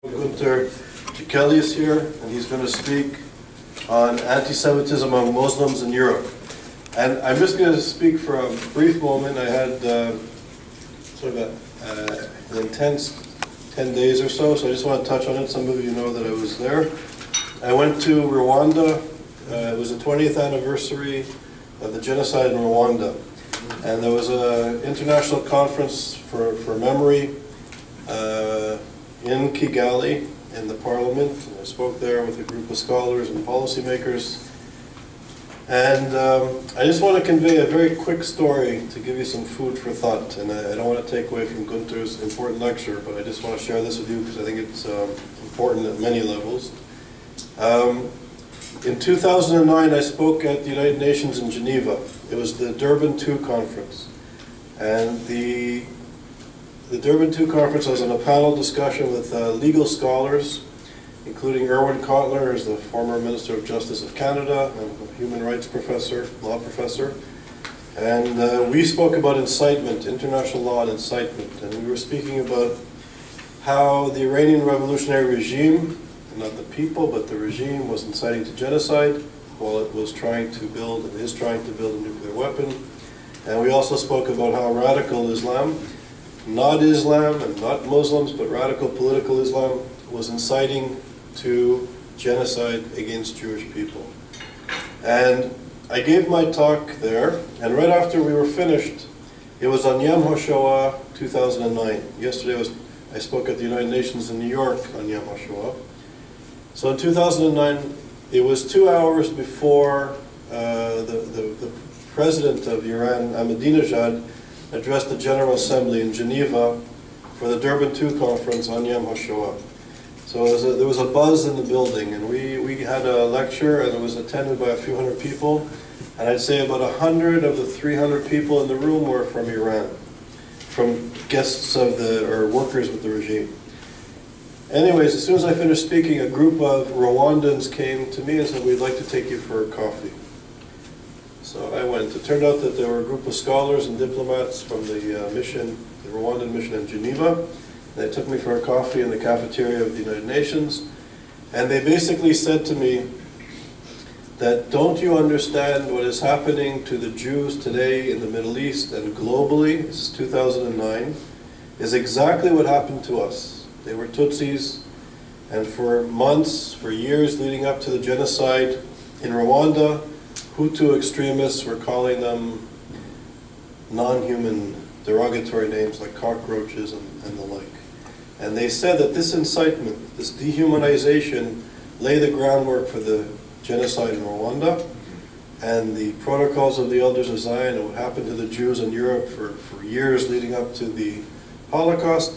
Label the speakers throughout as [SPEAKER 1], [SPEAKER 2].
[SPEAKER 1] Gunther Jikeli is here, and he's going to speak on anti-Semitism among Muslims in Europe. And I'm just going to speak for a brief moment. I had sort of an intense 10 days or so I just want to touch on it. Some of you know that I was there. I went to Rwanda. It was the 20th anniversary of the genocide in Rwanda. And there was an international conference for memory in Kigali, in the parliament. And I spoke there with a group of scholars and policymakers. And I just want to convey a very quick story to give you some food for thought. And I don't want to take away from Gunther's important lecture, but I just want to share this with you because I think it's important at many levels. In 2009, I spoke at the United Nations in Geneva. It was the Durban II conference. And the Durban II conference was in a panel discussion with legal scholars, including Erwin Kotler, who's the former Minister of Justice of Canada and a human rights professor, law professor. And we spoke about incitement, international law and incitement. And we were speaking about how the Iranian revolutionary regime, not the people, but the regime, was inciting to genocide while it was trying to build, and is trying to build, a nuclear weapon. And we also spoke about how radical Islam, not Islam and not Muslims, but radical political Islam, was inciting to genocide against Jewish people. And I gave my talk there, and right after we were finished, it was on Yom HaShoah 2009. Yesterday I spoke at the United Nations in New York on Yom HaShoah. So in 2009, it was 2 hours before the president of Iran, Ahmadinejad, addressed the General Assembly in Geneva for the Durban II conference on Yom HaShoah. So there was a buzz in the building, and we had a lecture, and it was attended by a few hundred people. And I'd say about 100 of the 300 people in the room were from Iran, from guests of or workers with the regime. Anyways, as soon as I finished speaking, a group of Rwandans came to me and said, "We'd like to take you for a coffee." So I went. It turned out that there were a group of scholars and diplomats from the mission, the Rwandan mission in Geneva. They took me for a coffee in the cafeteria of the United Nations. And they basically said to me that, "Don't you understand what is happening to the Jews today in the Middle East and globally," this is 2009, "is exactly what happened to us. They were Tutsis, and for months, for years leading up to the genocide in Rwanda, Hutu extremists were calling them non-human derogatory names like cockroaches and the like. And they said that this incitement, this dehumanization, lay the groundwork for the genocide in Rwanda, and the protocols of the Elders of Zion and what happened to the Jews in Europe for years leading up to the Holocaust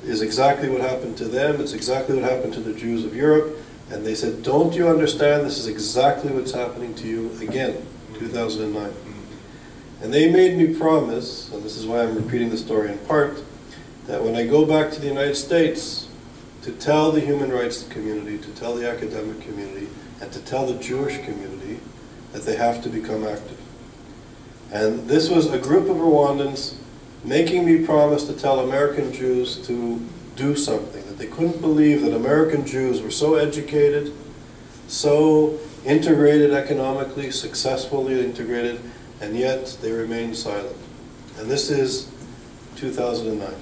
[SPEAKER 1] is exactly what happened to them. It's exactly what happened to the Jews of Europe." And they said, "Don't you understand? This is exactly what's happening to you again," 2009. And they made me promise, and this is why I'm repeating the story in part, that when I go back to the United States to tell the human rights community, to tell the academic community, and to tell the Jewish community that they have to become active. And this was a group of Rwandans making me promise to tell American Jews to do something, that they couldn't believe that American Jews were so educated, so integrated economically, successfully integrated, and yet they remained silent. And this is 2009.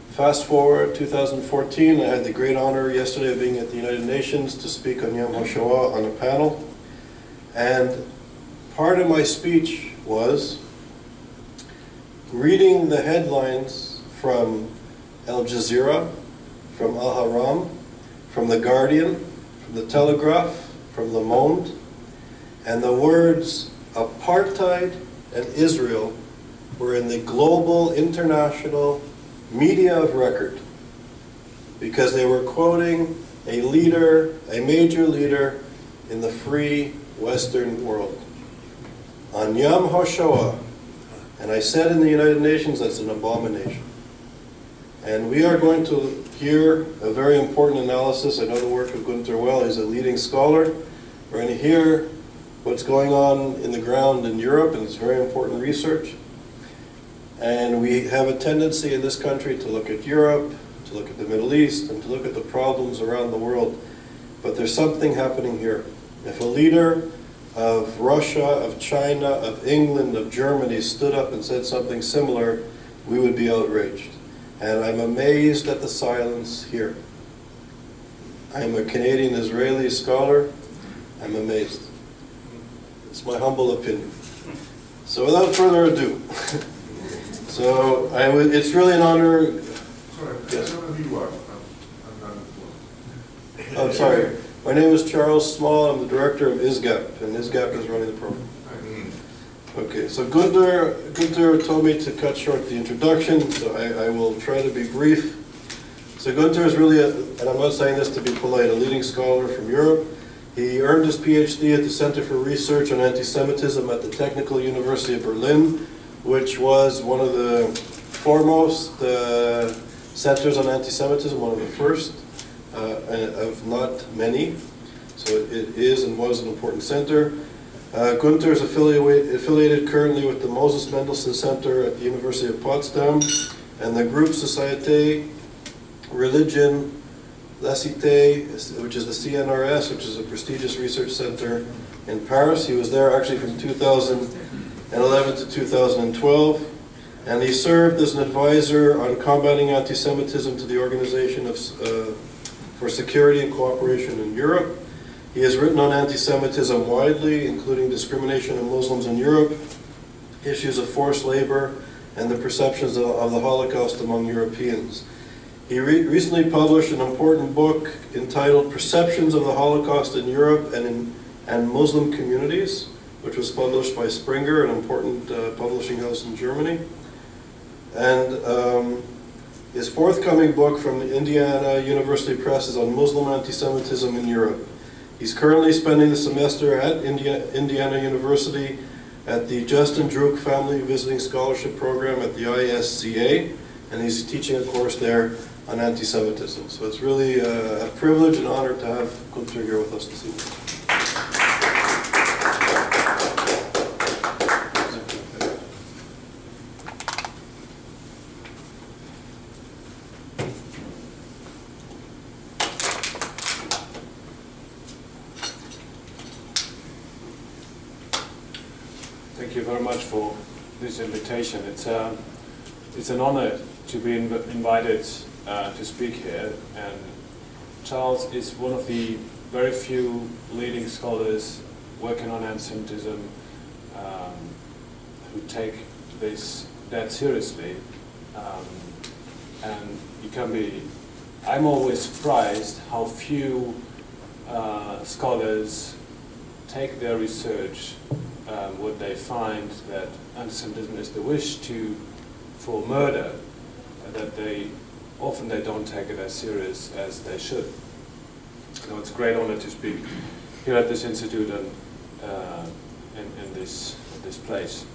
[SPEAKER 1] Fast forward, 2014, I had the great honor yesterday of being at the United Nations to speak on Yom HaShoah on a panel. And part of my speech was reading the headlines from Al Jazeera, from Al Haram, from The Guardian, from The Telegraph, from Le Monde, and the words apartheid and Israel were in the global, international media of record because they were quoting a leader, a major leader in the free Western world. On Yom HaShoah, and I said in the United Nations, that's an abomination. And we are going to hear a very important analysis. I know the work of Gunther well. He's a leading scholar. We're going to hear what's going on in the ground in Europe, and it's very important research. And we have a tendency in this country to look at Europe, to look at the Middle East, and to look at the problems around the world. But there's something happening here. If a leader of Russia, of China, of England, of Germany stood up and said something similar, we would be outraged. And I'm amazed at the silence here. I'm a Canadian-Israeli scholar. I'm amazed. It's my humble opinion. So without further ado, it's really an honor.
[SPEAKER 2] Sorry,
[SPEAKER 1] yes.
[SPEAKER 2] I don't know who you are. I'm not
[SPEAKER 1] I'm sorry. My name is Charles Small. I'm the director of ISGAP, and ISGAP is running the program. Okay, so Gunther told me to cut short the introduction, so I will try to be brief. So Gunther is really, and I'm not saying this to be polite, a leading scholar from Europe. He earned his PhD at the Center for Research on Antisemitism at the Technical University of Berlin, which was one of the foremost centers on antisemitism, one of the first of not many. So it is and was an important center. Gunther is affiliated currently with the Moses Mendelssohn Center at the University of Potsdam and the group Société, Religion, La Cité, which is the CNRS, which is a prestigious research center in Paris. He was there actually from 2011 to 2012, and he served as an advisor on combating anti-Semitism to the Organization for Security and Cooperation in Europe. He has written on anti-Semitism widely, including discrimination of Muslims in Europe, issues of forced labor, and the perceptions of the Holocaust among Europeans. He recently published an important book entitled Perceptions of the Holocaust in Europe and Muslim Communities, which was published by Springer, an important publishing house in Germany. And his forthcoming book from the Indiana University Press is on Muslim anti-Semitism in Europe. He's currently spending the semester at Indiana University at the Justin Druck Family Visiting Scholarship Program at the ISGAP, and he's teaching a course there on anti-Semitism. So it's really a privilege and honor to have Gunther here with us this evening.
[SPEAKER 3] Thank you very much for this invitation. It's an honor to be invited to speak here, and Charles is one of the very few leading scholars working on antisemitism who take this that seriously, and I'm always surprised how few scholars take their research, what they find that antisemitism is the wish for murder, that they don't take it as serious as they should. So it's a great honor to speak here at this institute and in this place.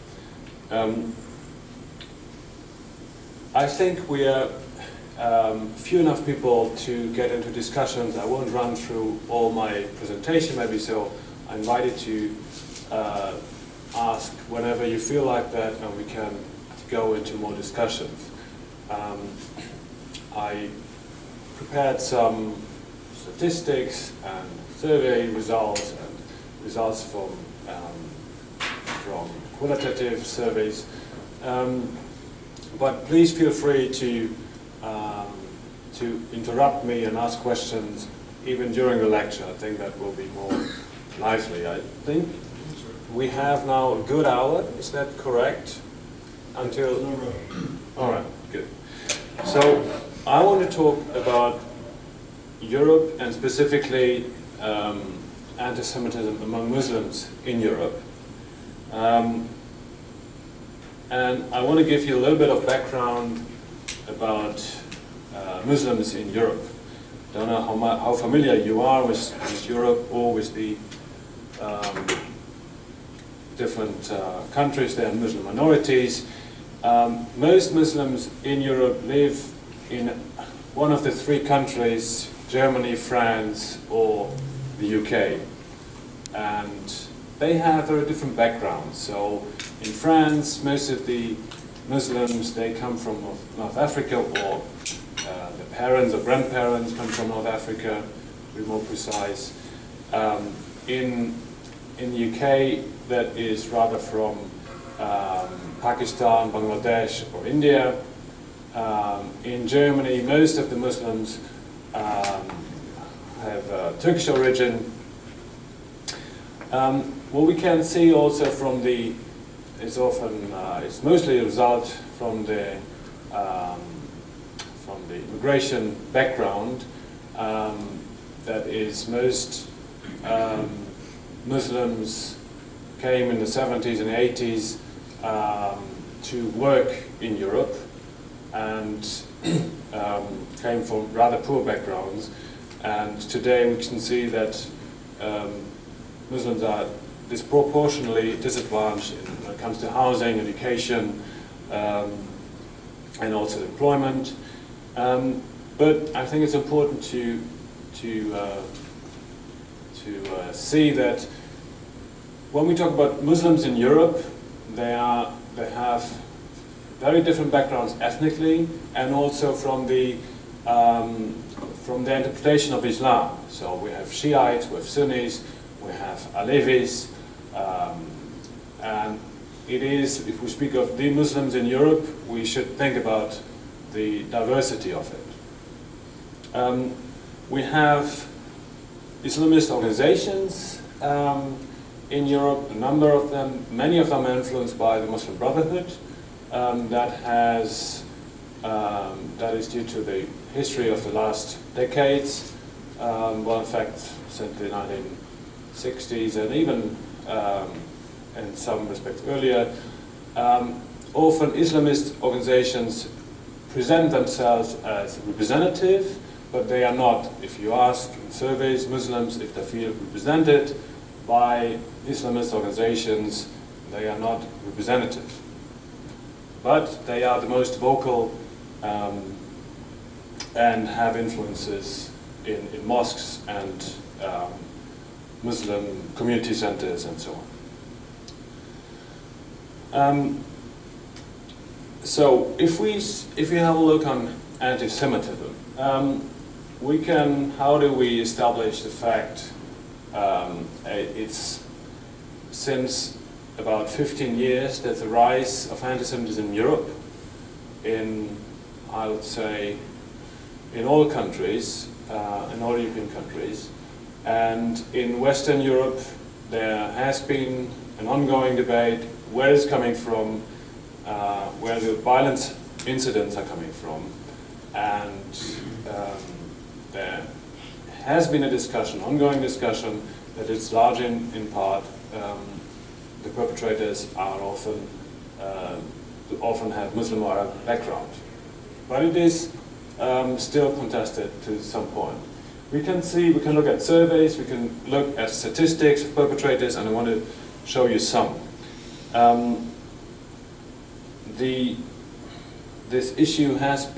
[SPEAKER 3] I think we are few enough people to get into discussions. I won't run through all my presentation maybe, so I invite you to ask whenever you feel like that, and we can go into more discussions. I prepared some statistics and survey results and results from qualitative surveys. But please feel free to interrupt me and ask questions even during the lecture. I think that will be more lively. I think we have now a good hour. Is that correct? Until. All right. Good. So I want to talk about Europe and specifically anti-Semitism among Muslims in Europe. And I want to give you a little bit of background about Muslims in Europe. I don't know how familiar you are with Europe or with the different countries. There are Muslim minorities. Most Muslims in Europe live in one of the three countries, Germany, France, or the UK. And they have very different backgrounds. So in France, most of the Muslims, they come from North Africa or the parents or grandparents come from North Africa, to be more precise. In the UK, that is rather from Pakistan, Bangladesh, or India. In Germany, most of the Muslims have Turkish origin. What we can see also from it's mostly a result from the immigration background. That is, most Muslims came in the 70s and 80s to work in Europe and came from rather poor backgrounds. And today we can see that Muslims are disproportionately disadvantaged when it comes to housing, education, and also employment. But I think it's important to see that when we talk about Muslims in Europe, they have very different backgrounds ethnically, and also from the interpretation of Islam. So we have Shiites, we have Sunnis, we have Alevis, and it is, if we speak of the Muslims in Europe, we should think about the diversity of it. We have Islamist organizations in Europe, a number of them, many of them are influenced by the Muslim Brotherhood. That is due to the history of the last decades. Well, in fact, since the 1960s and even in some respects earlier. Often Islamist organizations present themselves as representative, but they are not. If you ask in surveys Muslims if they feel represented by Islamist organizations, they are not representative. But they are the most vocal and have influences in mosques and Muslim community centers and so on. So if we have a look on anti-Semitism, how do we establish the fact it's since about 15 years there's a rise of anti-Semitism in Europe, I would say, in all countries, in all European countries. And in Western Europe, there has been an ongoing debate where it's coming from, where the violent incidents are coming from. And there has been a discussion, ongoing discussion, that it's largely in part the perpetrators are often have Muslim or Arab background. But it is still contested to some point. We can look at surveys, we can look at statistics of perpetrators, and I want to show you some. This issue has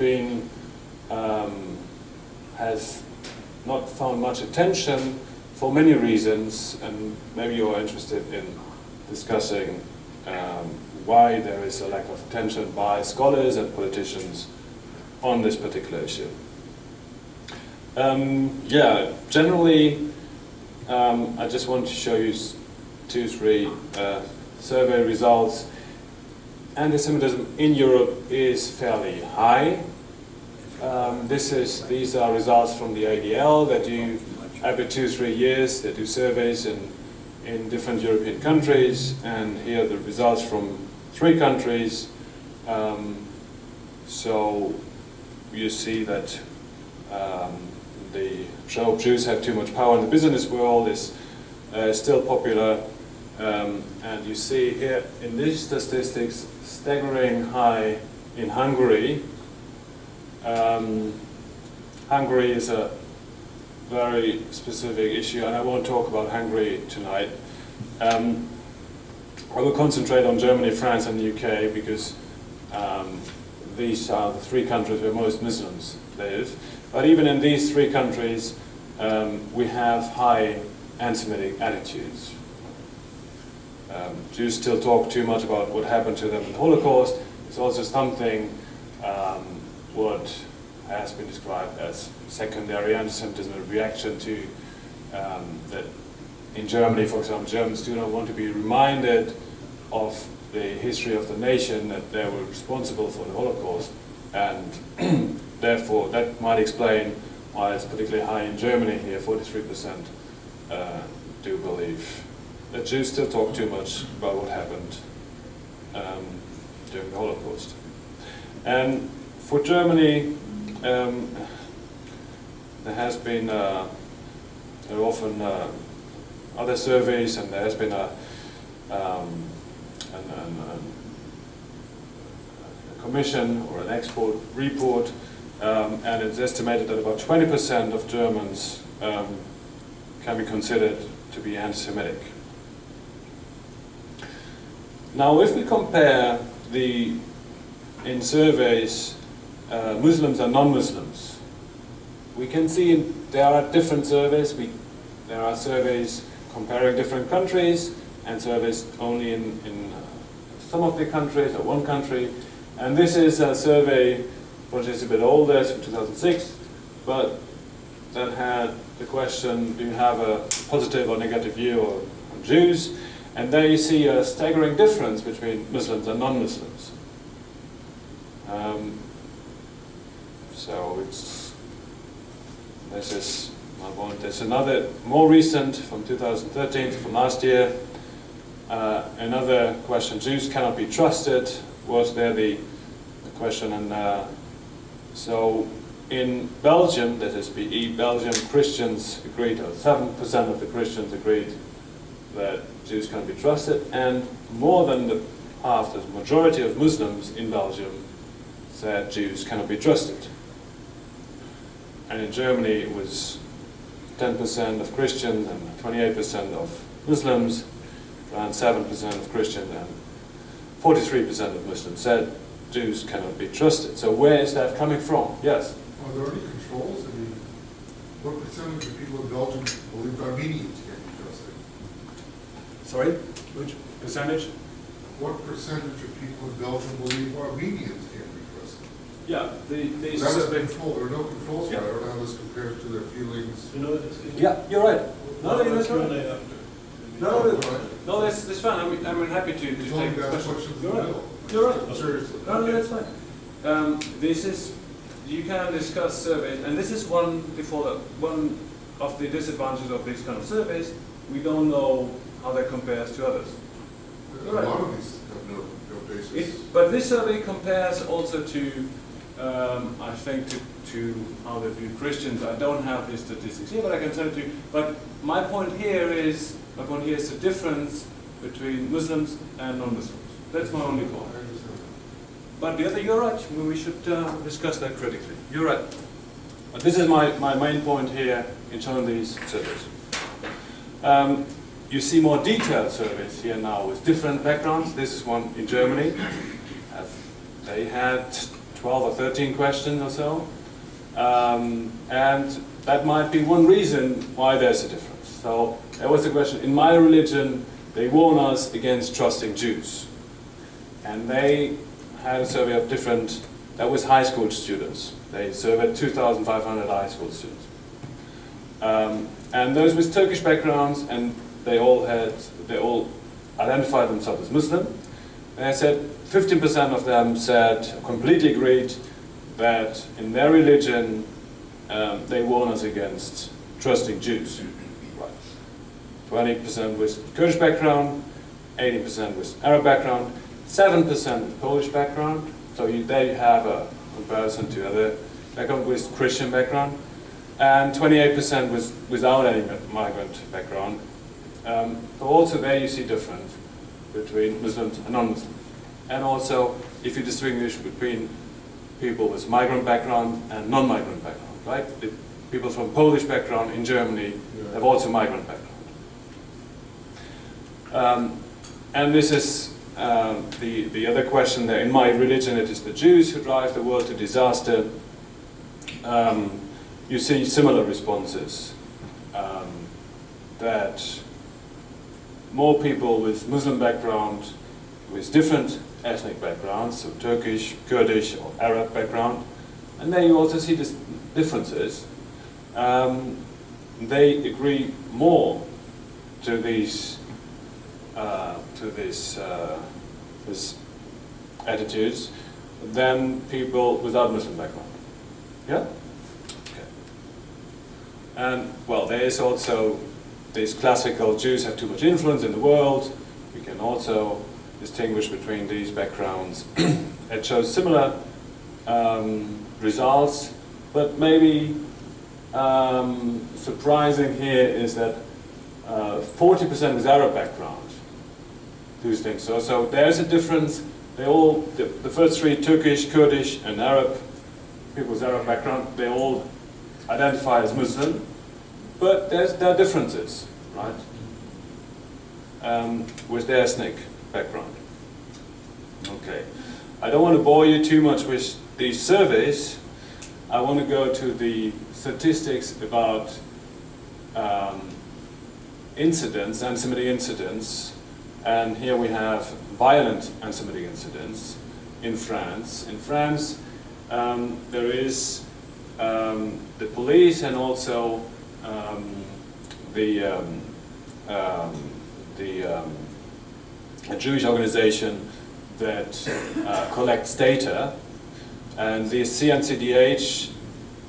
[SPEAKER 3] not found much attention for many reasons, and maybe you are interested in discussing why there is a lack of attention by scholars and politicians on this particular issue. Generally, I just want to show you 2-3 survey results. Anti-Semitism in Europe is fairly high. These are results from the ADL that do every 2-3 years. They do surveys in different European countries, and here are the results from 3 countries. So you see that the trope Jews have too much power in the business world is still popular, and you see here in these statistics staggering high in Hungary. Hungary is a very specific issue, and I won't talk about Hungary tonight. I will concentrate on Germany, France, and the UK because these are the 3 countries where most Muslims live. But even in these 3 countries, we have high anti-Semitic attitudes. Jews still talk too much about what happened to them in the Holocaust. It's also something what has been described as secondary anti-Semitism, a reaction to that in Germany, for example, Germans do not want to be reminded of the history of the nation, that they were responsible for the Holocaust, and therefore that might explain why it's particularly high in Germany here. 43% do believe that Jews still talk too much about what happened during the Holocaust. And for Germany, there has been there are often other surveys, and there has been a commission or an expert report, and it's estimated that about 20% of Germans can be considered to be anti-Semitic. Now, if we compare in surveys Muslims and non-Muslims, we can see there are different surveys. There are surveys comparing different countries, and surveys only in some of the countries or one country. And this is a survey which is a bit older, it's from 2006, but that had the question, do you have a positive or negative view on Jews? And there you see a staggering difference between Muslims and non-Muslims. So there's another more recent from 2013, from last year. Another question: Jews cannot be trusted. Was there the question? And so in Belgium, that is BE, Belgium, Christians agreed, or 7% of the Christians agreed that Jews cannot be trusted, and more than half, the majority of Muslims in Belgium said Jews cannot be trusted. And in Germany it was 10% of Christians and 28% of Muslims, around 7% of Christians and 43% of Muslims said Jews cannot be trusted. So where is that coming from? Yes?
[SPEAKER 2] Are there any controls? I mean, what percentage of people in Belgium believe Armenians can't be trusted?
[SPEAKER 3] Sorry? Which percentage?
[SPEAKER 2] What percentage of people in Belgium believe Armenians can't be trusted?
[SPEAKER 3] Yeah, these
[SPEAKER 2] that is control. There are no controls.
[SPEAKER 3] Yeah.
[SPEAKER 2] I don't know how this compares to their feelings.
[SPEAKER 1] You know,
[SPEAKER 3] yeah, you're right. No, you're
[SPEAKER 1] that's
[SPEAKER 3] right.
[SPEAKER 1] right.
[SPEAKER 3] No, that's fine. I'm happy to take
[SPEAKER 2] questions.
[SPEAKER 3] questions.
[SPEAKER 2] You're right.
[SPEAKER 3] You're right.
[SPEAKER 2] Seriously.
[SPEAKER 3] No, that's fine. This is, you can discuss surveys, and this is one of the disadvantages of these kind of surveys. We don't know how that compares to others.
[SPEAKER 2] A lot of these have no basis.
[SPEAKER 3] But this survey compares also to, I think, to how they view Christians. I don't have these statistics here, but I can tell it to you. But my point here is the difference between Muslims and non-Muslims. That's my only point. But the other, you're right. We should discuss that critically. You're right. But this is my main point here in showing these surveys. You see more detailed surveys here now with different backgrounds. This is one in Germany. They had 12 or 13 questions or so. And that might be one reason why there's a difference. So there was a question, in my religion, they warn us against trusting Jews. And they had a survey of different, that was high school students. They surveyed 2,500 high school students. And those with Turkish backgrounds, and they all identified themselves as Muslim. And I said 15% of them said, completely agreed, that in their religion they warn us against trusting Jews. Right. 20% with Kurdish background, 80% with Arab background, 7% with Polish background. So there you have a comparison to other background with Christian background, and 28% without any migrant background. So also there you see difference between Muslims and non-Muslims. And also, if you distinguish between people with migrant background and non-migrant background, right? The people from Polish background in Germany have also migrant background. And this is the other question there. In my religion, it is the Jews who drive the world to disaster. You see similar responses, that more people with Muslim background, with different ethnic backgrounds, so Turkish, Kurdish, or Arab background, And there you also see these differences. They agree more to these attitudes than people without Muslim background. Yeah? Okay. And, well, there is also these classical Jews have too much influence in the world. We can also distinguish between these backgrounds. It shows similar results, but maybe surprising here is that 40% with Arab background do think so. So there's a difference. They all, the first three, Turkish, Kurdish, and Arab, people with Arab background, they all identify as Muslim, but there are differences, right? With their ethnic background. Okay. I don't want to bore you too much with these surveys. I want to go to the statistics about incidents, anti-Semitic incidents, and here we have violent anti-Semitic incidents in France. In France, there is the police and also a Jewish organization that collects data, and the CNCDH,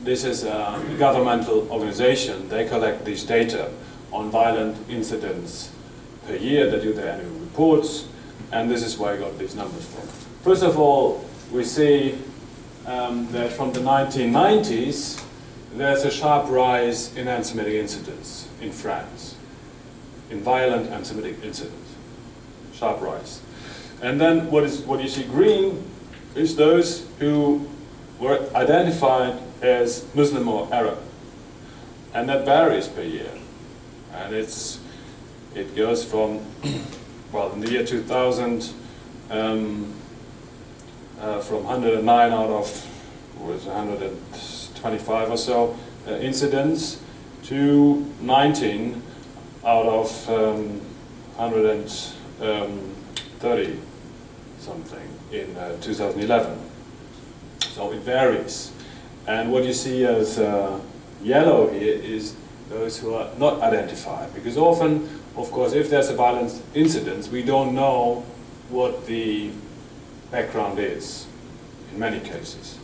[SPEAKER 3] this is a governmental organization. They collect these data on violent incidents per year. They do their annual reports, and this is where I got these numbers from. First of all, we see that from the 1990s, there's a sharp rise in anti-Semitic incidents in France, in violent anti-Semitic incidents, sharp rise. And then what you see green is those who were identified as Muslim or Arab, and that varies per year, and it goes from well, in the year 2000, from 109 out of was 125 or so incidents to 19 out of 130 something in 2011. So it varies. And what you see as yellow here is those who are not identified. Because often, of course, if there's a violent incident, we don't know what the background is, in many cases.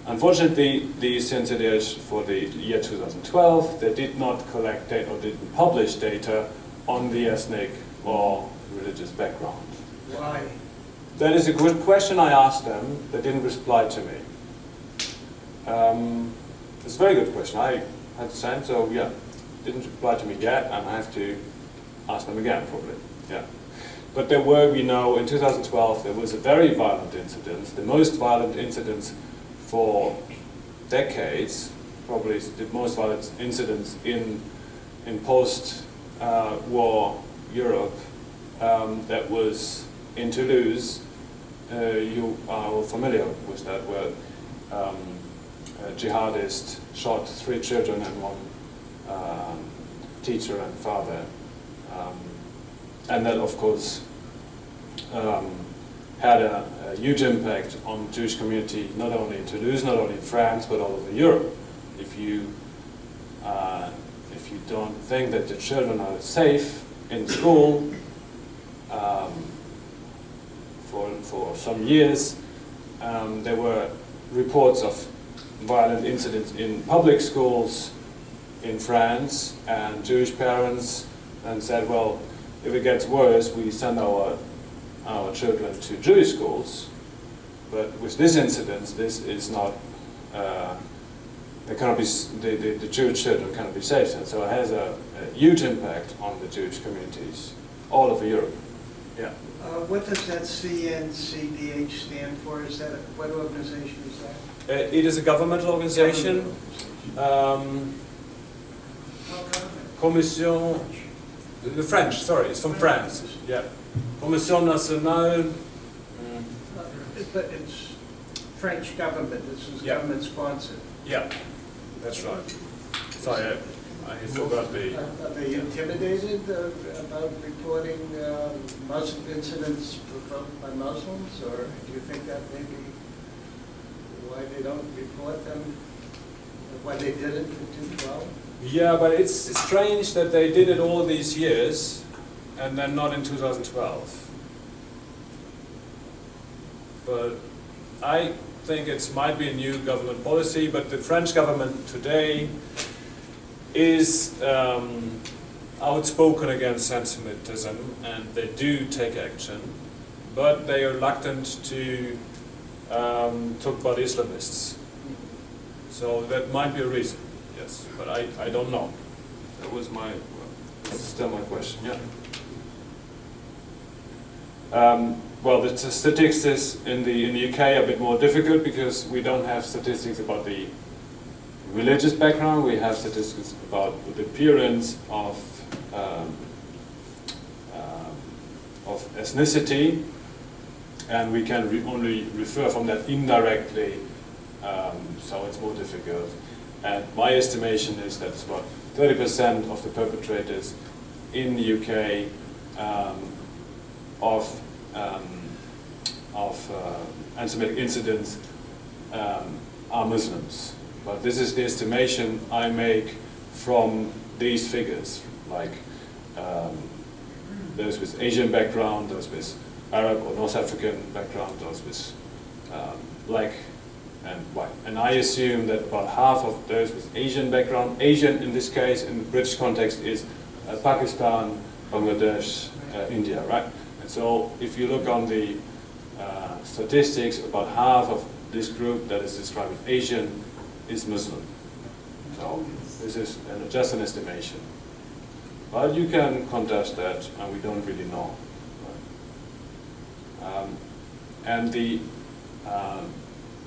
[SPEAKER 3] Unfortunately, the CNCDH for the year 2012, they did not collect data or didn't publish data on the ethnic or religious background.
[SPEAKER 4] Why?
[SPEAKER 3] That is a good question I asked them. They didn't reply to me. It's a very good question. I had the same, so yeah, didn't reply to me yet, and I have to ask them again, probably. Yeah. But there were, we know, in 2012, there was a very violent incident, the most violent incidents for decades, probably the most violent incidents in post-war Europe. That was in Toulouse. You are familiar with that, where a jihadist shot 3 children and 1 teacher and father. And that, of course, had a huge impact on the Jewish community, not only in Toulouse, not only in France, but all over Europe. If you don't think that the children are safe in school, for some years, there were reports of violent incidents in public schools in France, and Jewish parents then said, well, if it gets worse, we send our children to Jewish schools. But with this incident, this is not, they cannot be, the Jewish children cannot be safe. And so it has a huge impact on the Jewish communities all over Europe. Yeah.
[SPEAKER 4] What does that CNCDH stand for? Is that, what organization is that?
[SPEAKER 3] It is a governmental organization. Commission, the French, sorry, it's from France. Yeah. Commission Nationale.
[SPEAKER 4] But it's French government, this is government sponsored.
[SPEAKER 3] Yeah, that's right. Sorry, I forgot the...
[SPEAKER 4] Are they intimidated about reporting Muslim incidents provoked by Muslims, or do you think that may be why they don't report them, why they did it in 2012?
[SPEAKER 3] Yeah, but it's strange that they did it all these years and then not in 2012. But I think it might be a new government policy, but the French government today is outspoken against antisemitism, and they do take action, but they are reluctant to talk about Islamists. So that might be a reason, yes, but I don't know. That was my, that's still my question, yeah. Well, the statistics in the UK are a bit more difficult because we don't have statistics about the religious background. We have statistics about the appearance of ethnicity, and we can only refer from that indirectly. So it's more difficult. And my estimation is that about 30% of the perpetrators in the UK of anti-Semitic incidents are Muslims. But this is the estimation I make from these figures, like those with Asian background, those with Arab or North African background, those with black and white. And I assume that about half of those with Asian background, Asian in this case, in the British context, is Pakistan, Bangladesh, India, right? And so if you look on the statistics, about half of this group that is described as Asian is Muslim. So this is just an estimation. But you can contest that, and we don't really know. Right? And the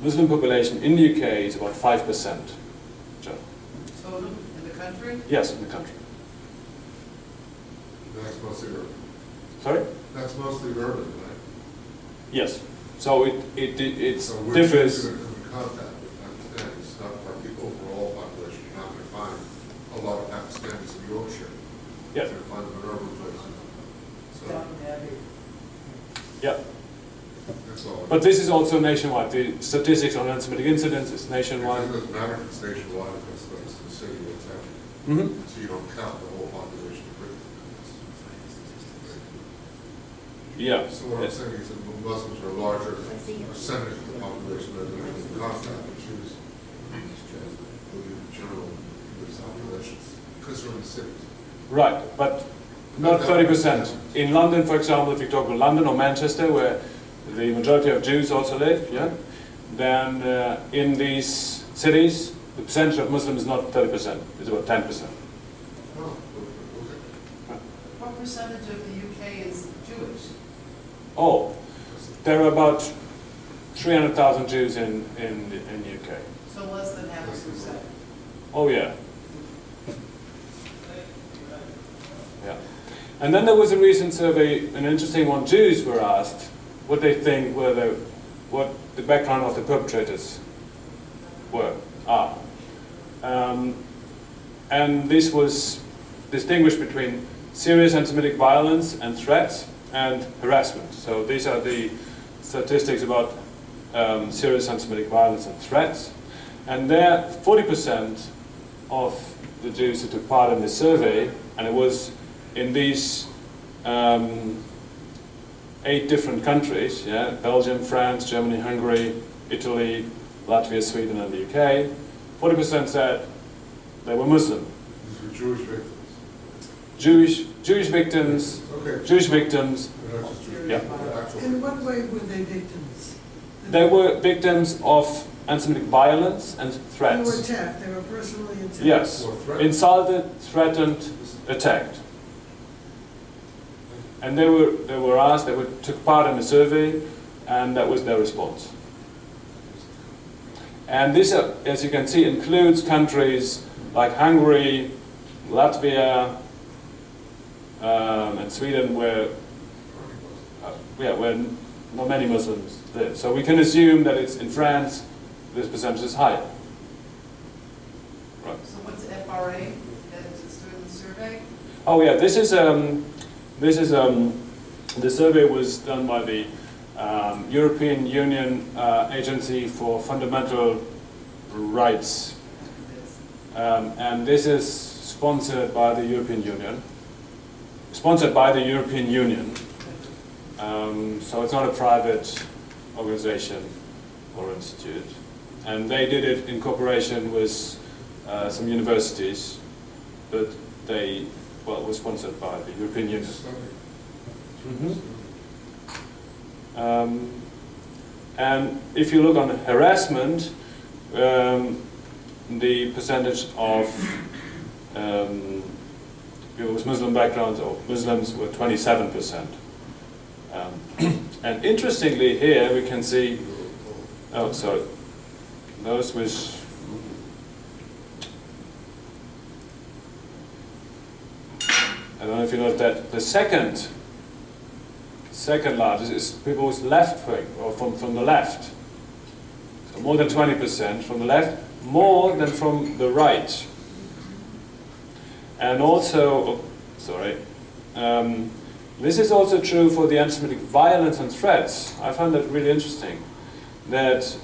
[SPEAKER 3] Muslim population in the UK is about 5%.
[SPEAKER 5] Total in the country?
[SPEAKER 3] Yes, in the country.
[SPEAKER 2] That's mostly urban.
[SPEAKER 3] Sorry?
[SPEAKER 2] That's mostly urban, right?
[SPEAKER 3] Yes. So it
[SPEAKER 2] So we're
[SPEAKER 3] differs.
[SPEAKER 2] in contact with Pakistanis. It's not like the overall population. You're not going to find a lot of Pakistanis in Yorkshire.
[SPEAKER 3] Yeah.
[SPEAKER 2] You're going to find them in urban places. So
[SPEAKER 3] Yeah.
[SPEAKER 2] that's all.
[SPEAKER 3] But this is also nationwide. The statistics on anti-Semitic incidents is nationwide.
[SPEAKER 2] It doesn't matter if it's nationwide, if it's in the city or town.
[SPEAKER 3] Mm-hmm.
[SPEAKER 2] So you don't count the whole population of Britain.
[SPEAKER 3] Yeah.
[SPEAKER 2] So what I'm saying is that Muslims are a larger percentage of the population that are in contact with Jews than the general English population, because they're in the cities.
[SPEAKER 3] Right, but not 30%. In London, for example, if you talk about London or Manchester, where the majority of Jews also live, yeah, then in these cities, the percentage of Muslims is not 30%, it's about 10%.
[SPEAKER 2] Oh, okay.
[SPEAKER 5] What percentage of the UK is Jewish?
[SPEAKER 3] Oh, there are about 300,000 Jews in the UK.
[SPEAKER 5] So less than half a percent.
[SPEAKER 3] Oh yeah. Yeah. And then there was a recent survey, an interesting one. Jews were asked what they think what the background of the perpetrators are. And this was distinguished between serious anti-Semitic violence and threats and harassment. So these are the statistics about serious anti-Semitic violence and threats. And there, 40% of the Jews who took part in this survey, and it was in these 8 different countries, yeah, Belgium, France, Germany, Hungary, Italy, Latvia, Sweden, and the UK, 40% said they were Muslim.
[SPEAKER 2] These were Jewish victims.
[SPEAKER 3] Jewish victims,
[SPEAKER 2] Okay.
[SPEAKER 3] Jewish victims,
[SPEAKER 2] They're not just Jewish.
[SPEAKER 3] Yeah.
[SPEAKER 2] They're actual
[SPEAKER 6] In what
[SPEAKER 2] victims.
[SPEAKER 6] way were they victims?
[SPEAKER 3] they were victims of anti-Semitic violence and
[SPEAKER 6] They were
[SPEAKER 3] threats.
[SPEAKER 6] attacked, they were personally attacked?
[SPEAKER 3] Yes,
[SPEAKER 2] Or threatened.
[SPEAKER 3] insulted, threatened, attacked. And they were asked, took part in the survey, and that was their response. And this, as you can see, includes countries like Hungary, Latvia, and Sweden, where not many Muslims live. So we can assume that it's in France, this percentage is higher. Right.
[SPEAKER 5] So what's FRA that is doing the survey?
[SPEAKER 3] Oh yeah, the survey was done by the European Union Agency for Fundamental Rights. And this is sponsored by the European Union. So it's not a private organization or institute. And they did it in cooperation with some universities, but they, well, were sponsored by the European Union. And if you look on harassment, the percentage of people with Muslim backgrounds or Muslims were 27%. And interestingly here we can see, oh sorry, those with, I don't know if you know that the second largest is people with left wing, or from the left. So more than 20% from the left, more than from the right. And also, this is also true for the anti-Semitic violence and threats. I found that really interesting, that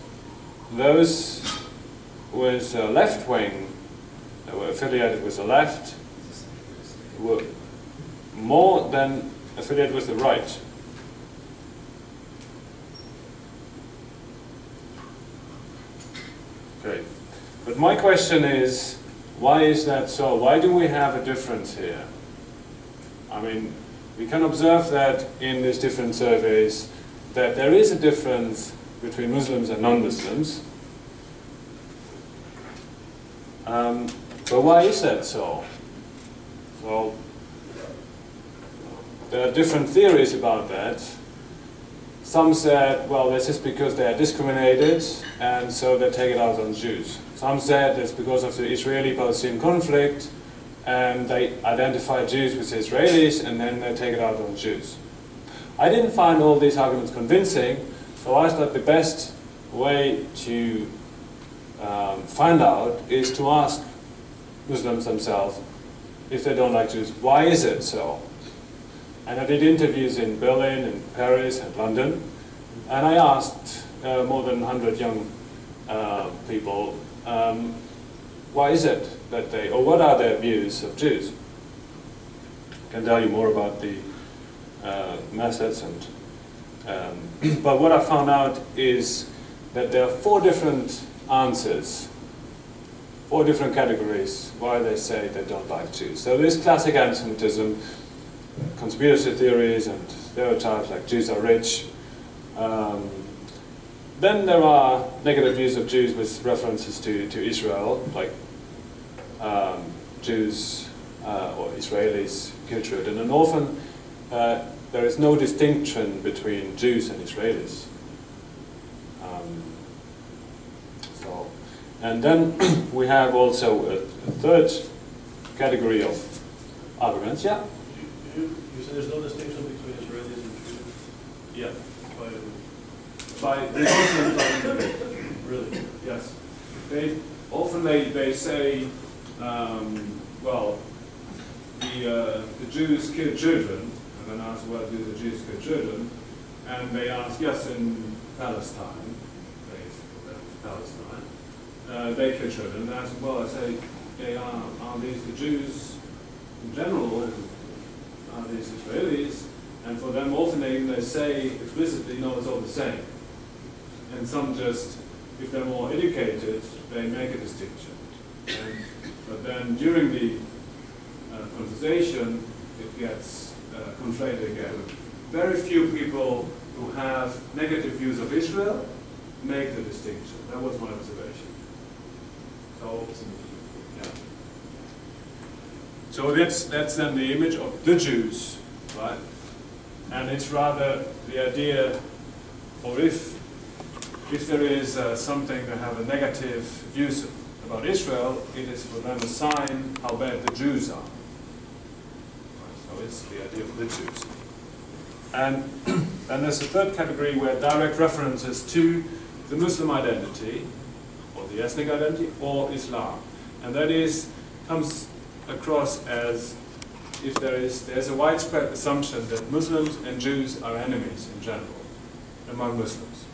[SPEAKER 3] those with left wing, that were affiliated with the left, were more than affiliated with the right. Okay. But my question is, why is that so? Why do we have a difference here? I mean, we can observe that in these different surveys that there is a difference between Muslims and non-Muslims. But why is that so? So, there are different theories about that. Some said, well, this is because they are discriminated, and so they take it out on Jews. Some said it's because of the Israeli-Palestinian conflict, and they identify Jews with the Israelis, and then they take it out on Jews. I didn't find all these arguments convincing, so I thought the best way to find out is to ask Muslims themselves, if they don't like Jews, why is it so? And I did interviews in Berlin, in Paris, and London, and I asked more than 100 young people, why is it that they, or what are their views of Jews? I can tell you more about the methods, and but what I found out is that there are 4 different answers, 4 different categories why they say they don't like Jews. So there's classic antisemitism, conspiracy theories and stereotypes like Jews are rich. Then there are negative views of Jews with references to Israel, like Jews or Israelis kill children, and often there is no distinction between Jews and Israelis. And then we have also a third category of arguments. Yeah.
[SPEAKER 1] You said there's no distinction between Israelis and Jews?
[SPEAKER 3] Yeah. By the Muslims, really, yes. They say, well, the Jews kill children, and then ask, well, do the Jews kill children? And they ask, yes, in Palestine, they kill children. And I ask, well, I say, are these the Jews in general, or are these Israelis? And for them, often they say explicitly, no, it's all the same. And some just, if they're more educated, they make a distinction. But then during the conversation, it gets conflated again. Very few people who have negative views of Israel make the distinction. That was my observation. So, yeah. So that's then the image of the Jews, right? And it's rather the idea, or if there is something that have a negative views about Israel, it is for them a sign how bad the Jews are. So it's the idea of the Jews. And then there's a third category where direct references to the Muslim identity, or the ethnic identity, or Islam. And that comes across as if there's a widespread assumption that Muslims and Jews are enemies in general. among Muslims.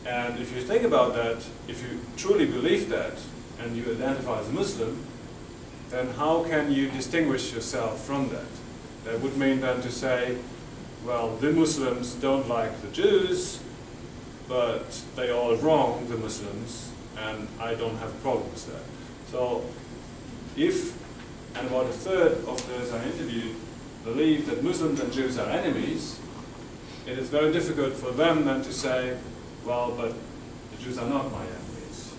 [SPEAKER 3] And if you think about that, if you truly believe that, and you identify as a Muslim, then how can you distinguish yourself from that? That would mean then to say, well, the Muslims don't like the Jews, but they are all wrong, the Muslims, and I don't have a problem with that. So if, and about a third of those I interviewed believe that Muslims and Jews are enemies, it is very difficult for them then to say, well, but the Jews are not my enemies.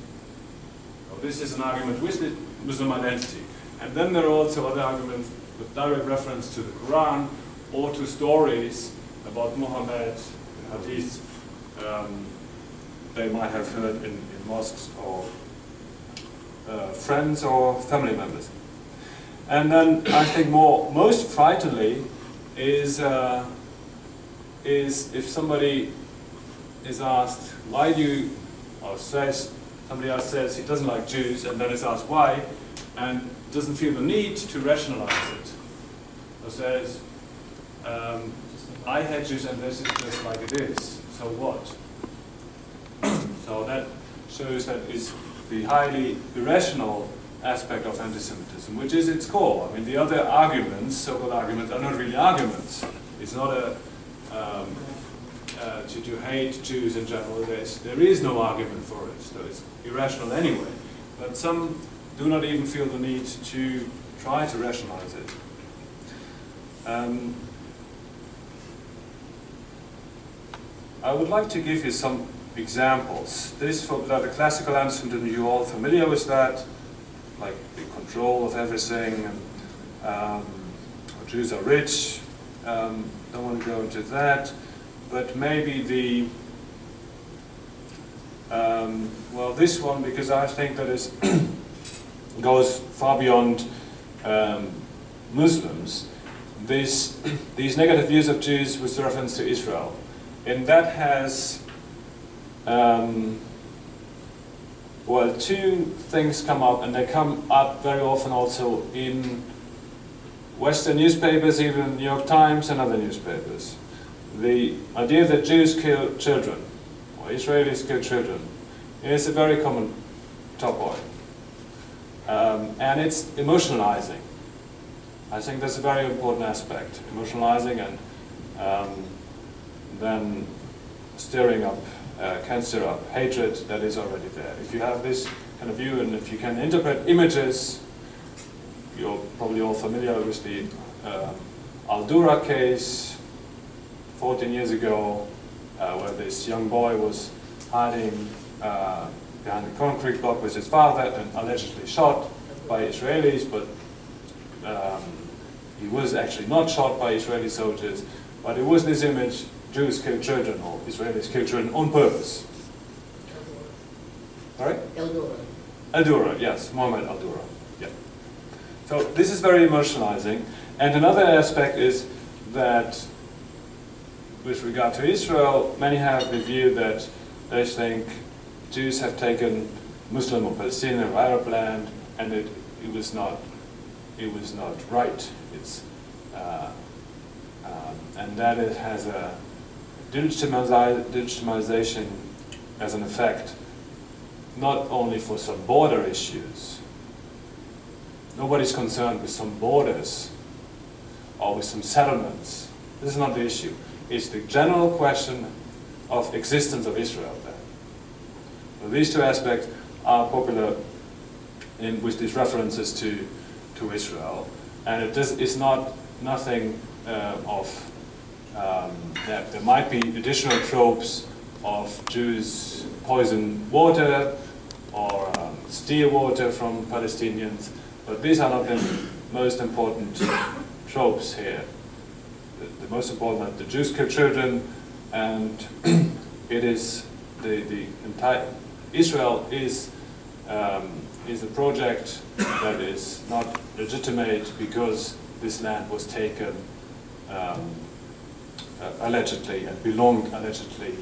[SPEAKER 3] So this is an argument with the Muslim identity. And then there are also other arguments with direct reference to the Quran or to stories about Muhammad, hadith, they might have heard in mosques or friends or family members. And then I think most frighteningly is if somebody is asked, why do you, or says, somebody else says he doesn't like Jews, and then is asked why, and doesn't feel the need to rationalize it. Or says, I hate Jews and this is just like it is, so what? So that shows that is the highly irrational aspect of anti-Semitism, which is its core. I mean, the other arguments, so-called arguments, are not really arguments. It's not a to hate Jews in general. There is no argument for it, so it's irrational anyway. But some do not even feel the need to try to rationalize it. I would like to give you some examples. This for the classical anti-Semitism, you're all familiar with that, like the control of everything, and Jews are rich. Don't want to go into that, but maybe the well, this one, because I think that is goes far beyond Muslims. These negative views of Jews with reference to Israel, and that has well, two things come up, and they come up very often also in Western newspapers, even New York Times and other newspapers. The idea that Jews kill children, or Israelis kill children, is a very common topic. And it's emotionalizing. I think that's a very important aspect, emotionalizing, and then stirring up, can stir up hatred that is already there. If you have this kind of view, and if you can interpret images, you're probably all familiar with the Al-Dura case 14 years ago, where this young boy was hiding behind a concrete block with his father and allegedly shot by Israelis, but he was actually not shot by Israeli soldiers, but it was this image, Jews kill children, or Israelis kill children on purpose. Sorry?
[SPEAKER 6] Al-Dura.
[SPEAKER 3] Al-Dura, yes, Mohammed Al-Dura. Yeah. So this is very emotionalizing. And another aspect is that with regard to Israel, many have the view that they think Jews have taken Muslim or Palestinian or Arab land, and it was not right. It's and that it has a legitimization as an effect, not only for some border issues. Nobody's concerned with some borders or with some settlements. This is not the issue. It's the general question of existence of Israel there. So these two aspects are popular with these references to Israel, and it's not nothing that there might be additional tropes of Jews poison water or steal water from Palestinians, but these are not the most important tropes here. The most important are the Jews kill children, and it is the entire Israel is a project that is not legitimate because this land was taken allegedly and belonged allegedly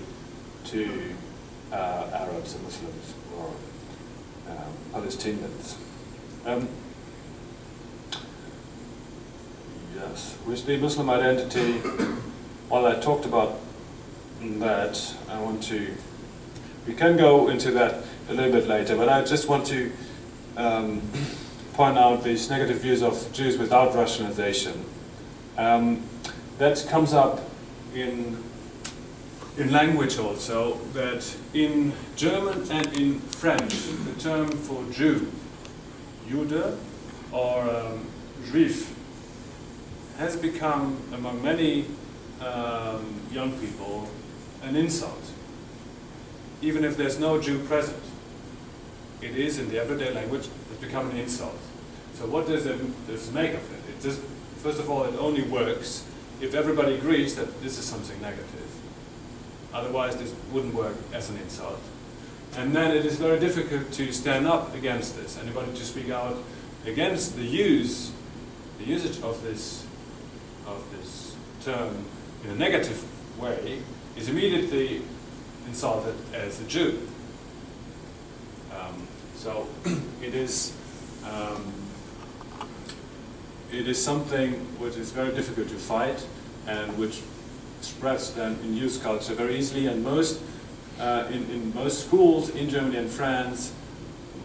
[SPEAKER 3] to Arabs and Muslims or Palestinians. Yes, with the Muslim identity, well, I talked about that I want to, we can go into that a little bit later, but I just want to point out these negative views of Jews without rationalization. That comes up in language also, that in German and in French, the term for Jew, Jude or Juif, has become, among many young people, an insult. Even if there's no Jew present, it is in the everyday language, it's become an insult. So what does this make of it? It just, first of all, it only works if everybody agrees that this is something negative. Otherwise, this wouldn't work as an insult. And then it is very difficult to stand up against this. Anybody to speak out against the usage of this term in a negative way is immediately insulted as a Jew. So it is something which is very difficult to fight and which spreads then in youth culture very easily. And most in most schools in Germany and France,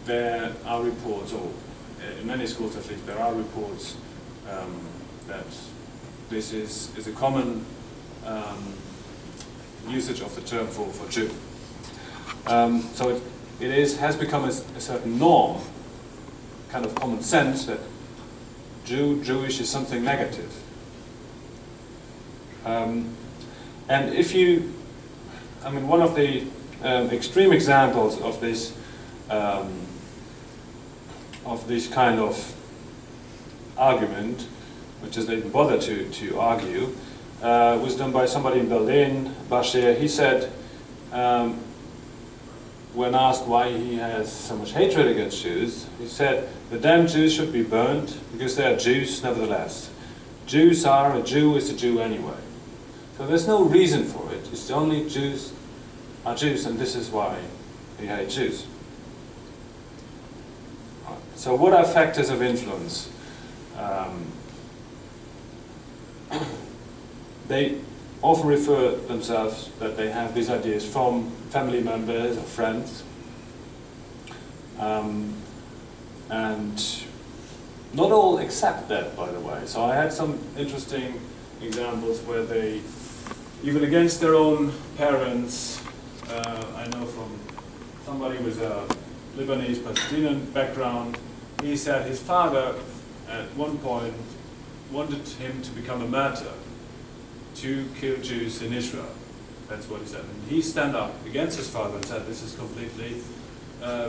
[SPEAKER 3] there are reports, or in many schools at least, there are reports that this is a common usage of the term for Jew. So it has become a certain norm, kind of common sense, that Jewish is something negative. And if you, I mean, one of the extreme examples of this kind of argument, which is they didn't bother to argue, was done by somebody in Berlin, Bashir. He said, when asked why he has so much hatred against Jews, he said, the damn Jews should be burned because they are Jews nevertheless. Jews are, a Jew is a Jew anyway. So there's no reason for it. It's only Jews are Jews, and this is why we hate Jews. So what are factors of influence? They often refer themselves that they have these ideas from family members or friends. And not all accept that, by the way. So I had some interesting examples where they, even against their own parents, I know from somebody with a Lebanese Palestinian background, he said his father at one point wanted him to become a martyr, to kill Jews in Israel. That's what he said. And he stand up against his father and said, this is completely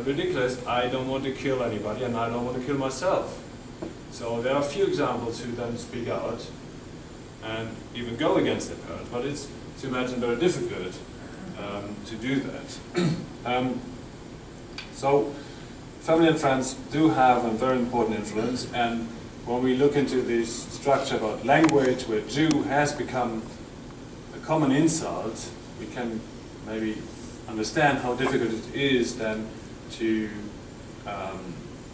[SPEAKER 3] ridiculous. I don't want to kill anybody, and I don't want to kill myself. So there are a few examples who then speak out and even go against their parents, but it's, to imagine, very difficult to do that. So family and friends do have a very important influence, and when we look into this structure about language, where Jew has become a common insult, we can maybe understand how difficult it is then to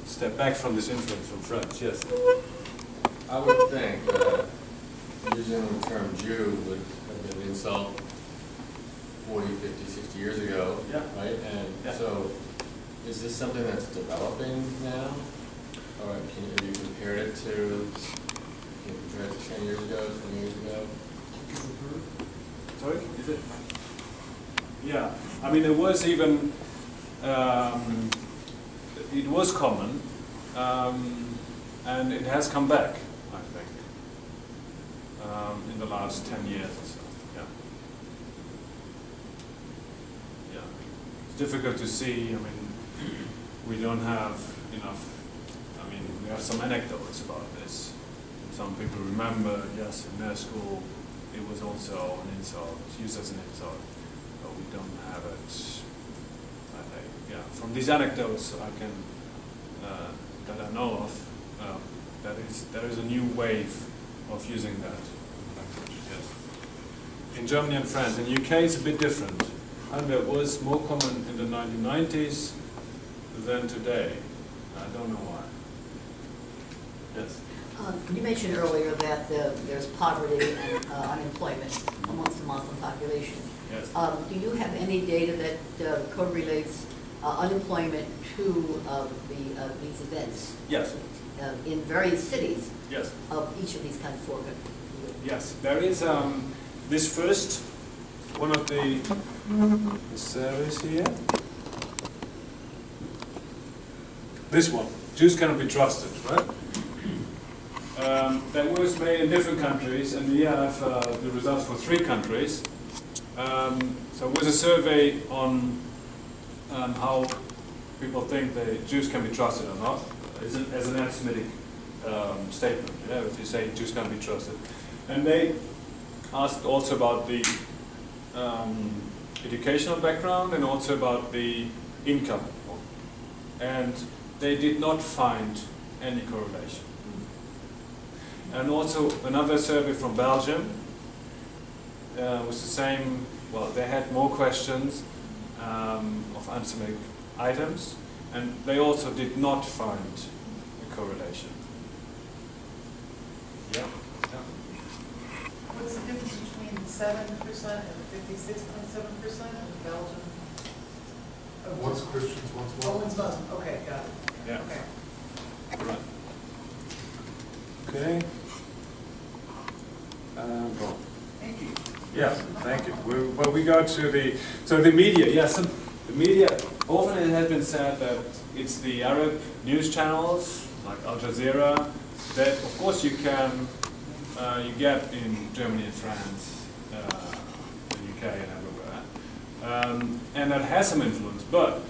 [SPEAKER 3] step back from this influence from friends. Yes?
[SPEAKER 7] I would think that using the term Jew would have been an insult 40, 50, 60 years ago,
[SPEAKER 3] yeah.
[SPEAKER 7] Right? And so, is this something that's developing now? Or have you compared it to 10 years ago, 20 years ago?
[SPEAKER 3] Sorry, is it? Yeah, I mean, it was even, it was common, and it has come back, I think, in the last 10 years or so, yeah. Yeah, it's difficult to see, I mean, we don't have enough, I mean, we have some anecdotes about this. Some people remember, yes, in their school, it was also an insult, used as an insult, but we don't have it, I think. Yeah, from these anecdotes I can, that I know of, there is a new wave of using that language, yes. In Germany and France, in the UK it's a bit different. And it was more common in the 1990s than today. I don't know why. Yes?
[SPEAKER 8] You mentioned earlier that there's poverty and unemployment. amongst the Muslim population.
[SPEAKER 3] Yes.
[SPEAKER 8] Do you have any data that correlates unemployment to these events?
[SPEAKER 3] Yes.
[SPEAKER 8] In various cities
[SPEAKER 3] Yes.
[SPEAKER 8] of each of these kind of four countries?
[SPEAKER 3] Yes. There is this first one of the surveys here. This one. Jews cannot be trusted, right? That was made in different countries, and we have the results for 3 countries. So it was a survey on how people think the Jews can be trusted or not, as an anti-Semitic statement, yeah, if you say Jews can't be trusted. And they asked also about the educational background and also about the income. And they did not find any correlation. And also another survey from Belgium was the same. Well, they had more questions of anti-Semitic items, and they also did not find a correlation. Yeah.
[SPEAKER 5] What's the difference between 7% and 56.7% in Belgium?
[SPEAKER 2] One's Christians, one's
[SPEAKER 5] Oh,
[SPEAKER 2] Muslims.
[SPEAKER 5] one's Muslim. Okay, got it.
[SPEAKER 3] Yeah.
[SPEAKER 5] Okay.
[SPEAKER 3] Right. Okay. Well,
[SPEAKER 5] Thank you.
[SPEAKER 3] yeah, thank you. Well, we go to the media. Yes, the media. Often it has been said that it's the Arab news channels like Al Jazeera that, of course, you get in Germany and France, the UK and everywhere, and that has some influence. But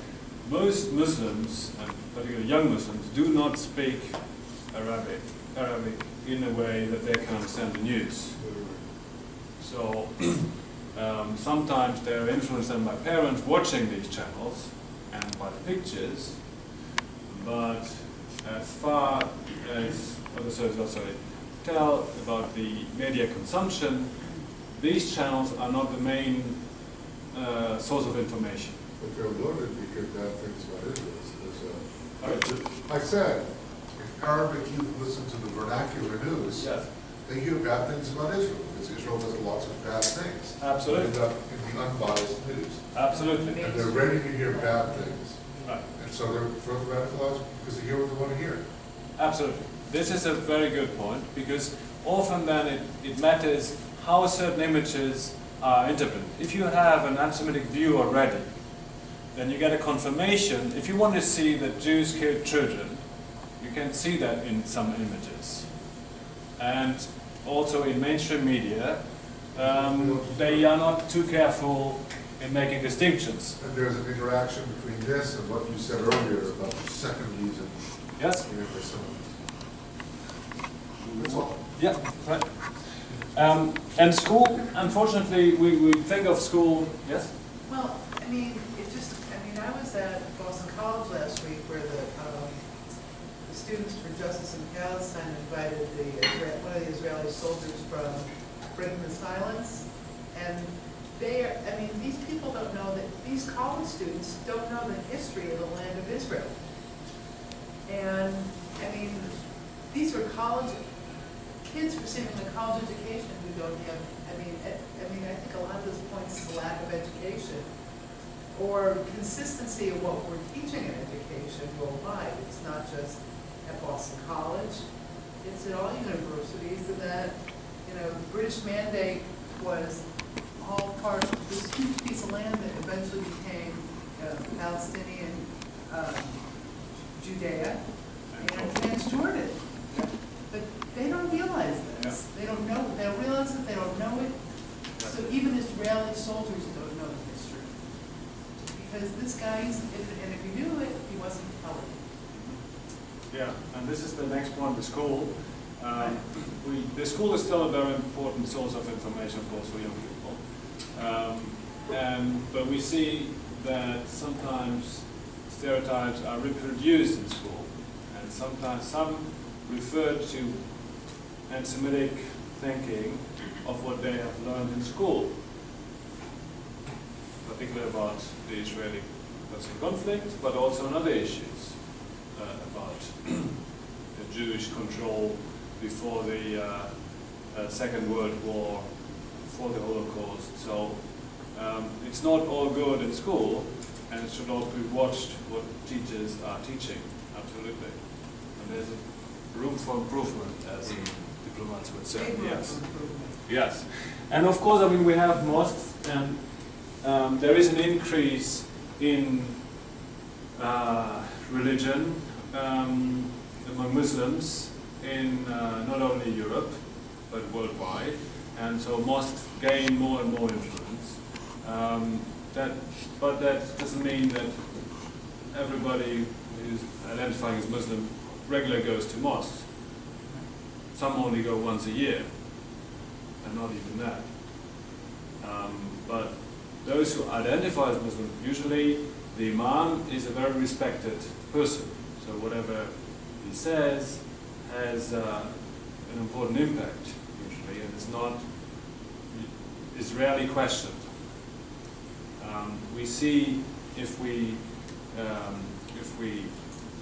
[SPEAKER 3] most Muslims, and particularly young Muslims, do not speak Arabic in a way that they can understand the news. So sometimes they're influenced then by parents watching these channels and by the pictures, but as far as other surveys also tell about the media consumption, these channels are not the main source of information.
[SPEAKER 2] But they're loaded to hear bad things about Israel. I said, if Arabic youth listen to the vernacular news,
[SPEAKER 3] Yes.
[SPEAKER 2] they hear bad things about Israel, because Israel does lots of bad things.
[SPEAKER 3] Absolutely.
[SPEAKER 2] They end up in the unbiased news.
[SPEAKER 3] Absolutely.
[SPEAKER 2] And they're ready to hear bad things.
[SPEAKER 3] Right.
[SPEAKER 2] And so they're further radicalized because they hear what they want to hear.
[SPEAKER 3] Absolutely. This is a very good point, because often then it matters how certain images are interpreted. If you have an anti-Semitic view already, then you get a confirmation. If you want to see that Jews killed children, you can see that in some images. And also in mainstream media, they are not too careful in making distinctions.
[SPEAKER 2] And there's an interaction between this and what you said earlier about the second reason.
[SPEAKER 3] Yes?
[SPEAKER 2] That's all.
[SPEAKER 3] Yeah, right. And school, unfortunately, we think of school, yes?
[SPEAKER 5] Well, I mean, I was at Boston College last week where the Students for Justice in Palestine invited one of the Israeli soldiers from Breaking the Silence. And these people don't know that, these college students don't know the history of the land of Israel. And, these were kids receiving a college education who don't have, I think a lot of this points to lack of education or consistency of what we're teaching in education worldwide. It's not just at Boston College, it's at all universities, and that, the British mandate was all part of this huge piece of land that eventually became Palestinian Judea and Transjordan. But they don't realize this. They don't know. They don't realize it. They don't know it. So even Israeli soldiers don't know the history. Because this guy, and if he knew it, he wasn't telling it.
[SPEAKER 3] Yeah, and this is the next one, the school. The school is still a very important source of information, of course, for young people. But we see that sometimes stereotypes are reproduced in school, and sometimes some refer to anti-Semitic thinking of what they have learned in school, particularly about the Israeli-Palestinian conflict, but on other issues about the Jewish control before the Second World War for the Holocaust. So it's not all good in school, and it should also be watched what teachers are teaching, absolutely. And there's room for improvement, as diplomats would say. Yes. Yes. And of course, I mean, we have mosques, and there is an increase in religion among Muslims in not only Europe, but worldwide. And so mosques gain more and more influence. But that doesn't mean that everybody who's identifying as Muslim regularly goes to mosques. Some only go once a year, and not even that. But those who identify as Muslim, usually the Imam is a very respected person. So whatever he says has an important impact, usually, and is rarely questioned. We see if we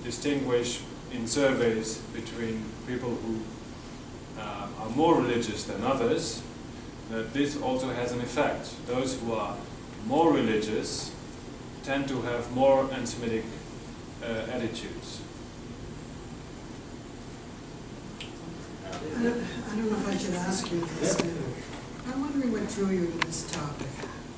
[SPEAKER 3] distinguish in surveys between people who are more religious than others, that this also has an effect. Those who are more religious tend to have more anti-Semitic attitudes.
[SPEAKER 6] I don't know if I should ask you this. I'm wondering what drew you to this topic.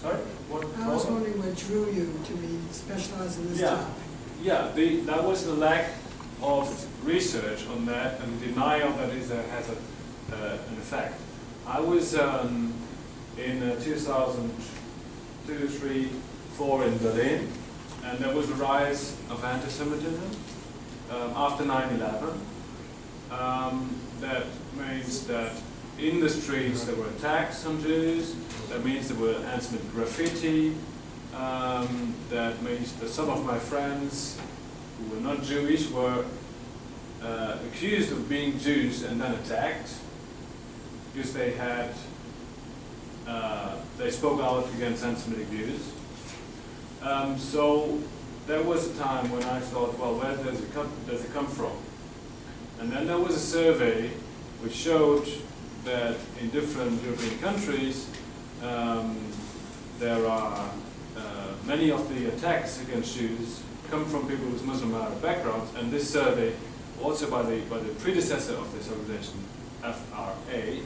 [SPEAKER 3] Sorry? What
[SPEAKER 6] I was wondering what drew you to be specialized in this topic.
[SPEAKER 3] Yeah, that was the lack of research on that and denial that it has an effect. I was in 2002, 3, 4 in Berlin, and there was a rise of anti-Semitism after 9/11. That means that in the streets there were attacks on Jews. That means there were anti-Semitic graffiti. That means that some of my friends who were not Jewish were accused of being Jews and then attacked because they had they spoke out against anti-Semitic views. So there was a time when I thought, well, where does it come from? And then there was a survey which showed that in different European countries there are many of the attacks against Jews come from people with Muslim Arab backgrounds, and this survey, also by the predecessor of this organization, FRA,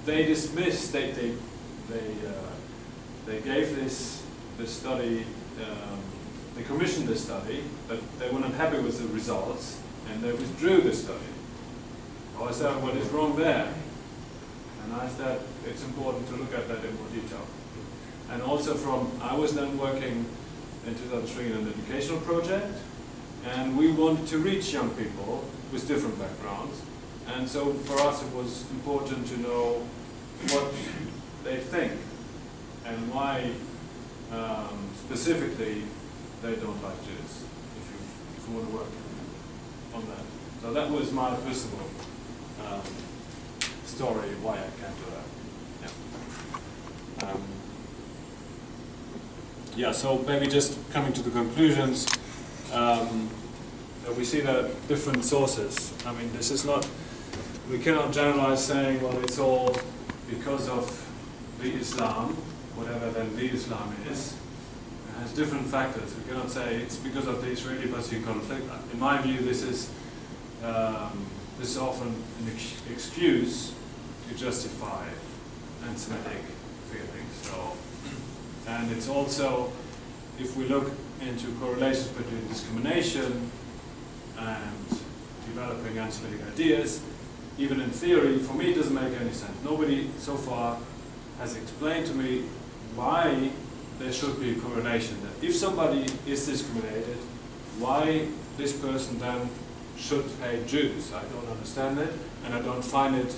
[SPEAKER 3] they dismissed, they gave this study, they commissioned this study, but they were not happy with the results, and they withdrew the study. I said, what is wrong there? And I said, it's important to look at that in more detail. And also I was then working in 2003 in an educational project, and we wanted to reach young people with different backgrounds. And so for us it was important to know what they think and why specifically they don't like Jews, if you want to work on that. So that was my personal story why I came to that. Yeah. So maybe just coming to the conclusions, we see that different sources. I mean, this is not, we cannot generalize saying, well, it's all because of the Islam, whatever then the Islam is. It has different factors. We cannot say it's because of the Israeli-Palestinian conflict. In my view, this is often an excuse to justify anti-Semitic feelings. So, and it's also, if we look into correlations between discrimination and developing anti-Semitic ideas, even in theory, for me it doesn't make any sense. Nobody so far has explained to me why there should be a correlation. That if somebody is discriminated, why this person then should hate Jews. I don't understand it, and I don't find it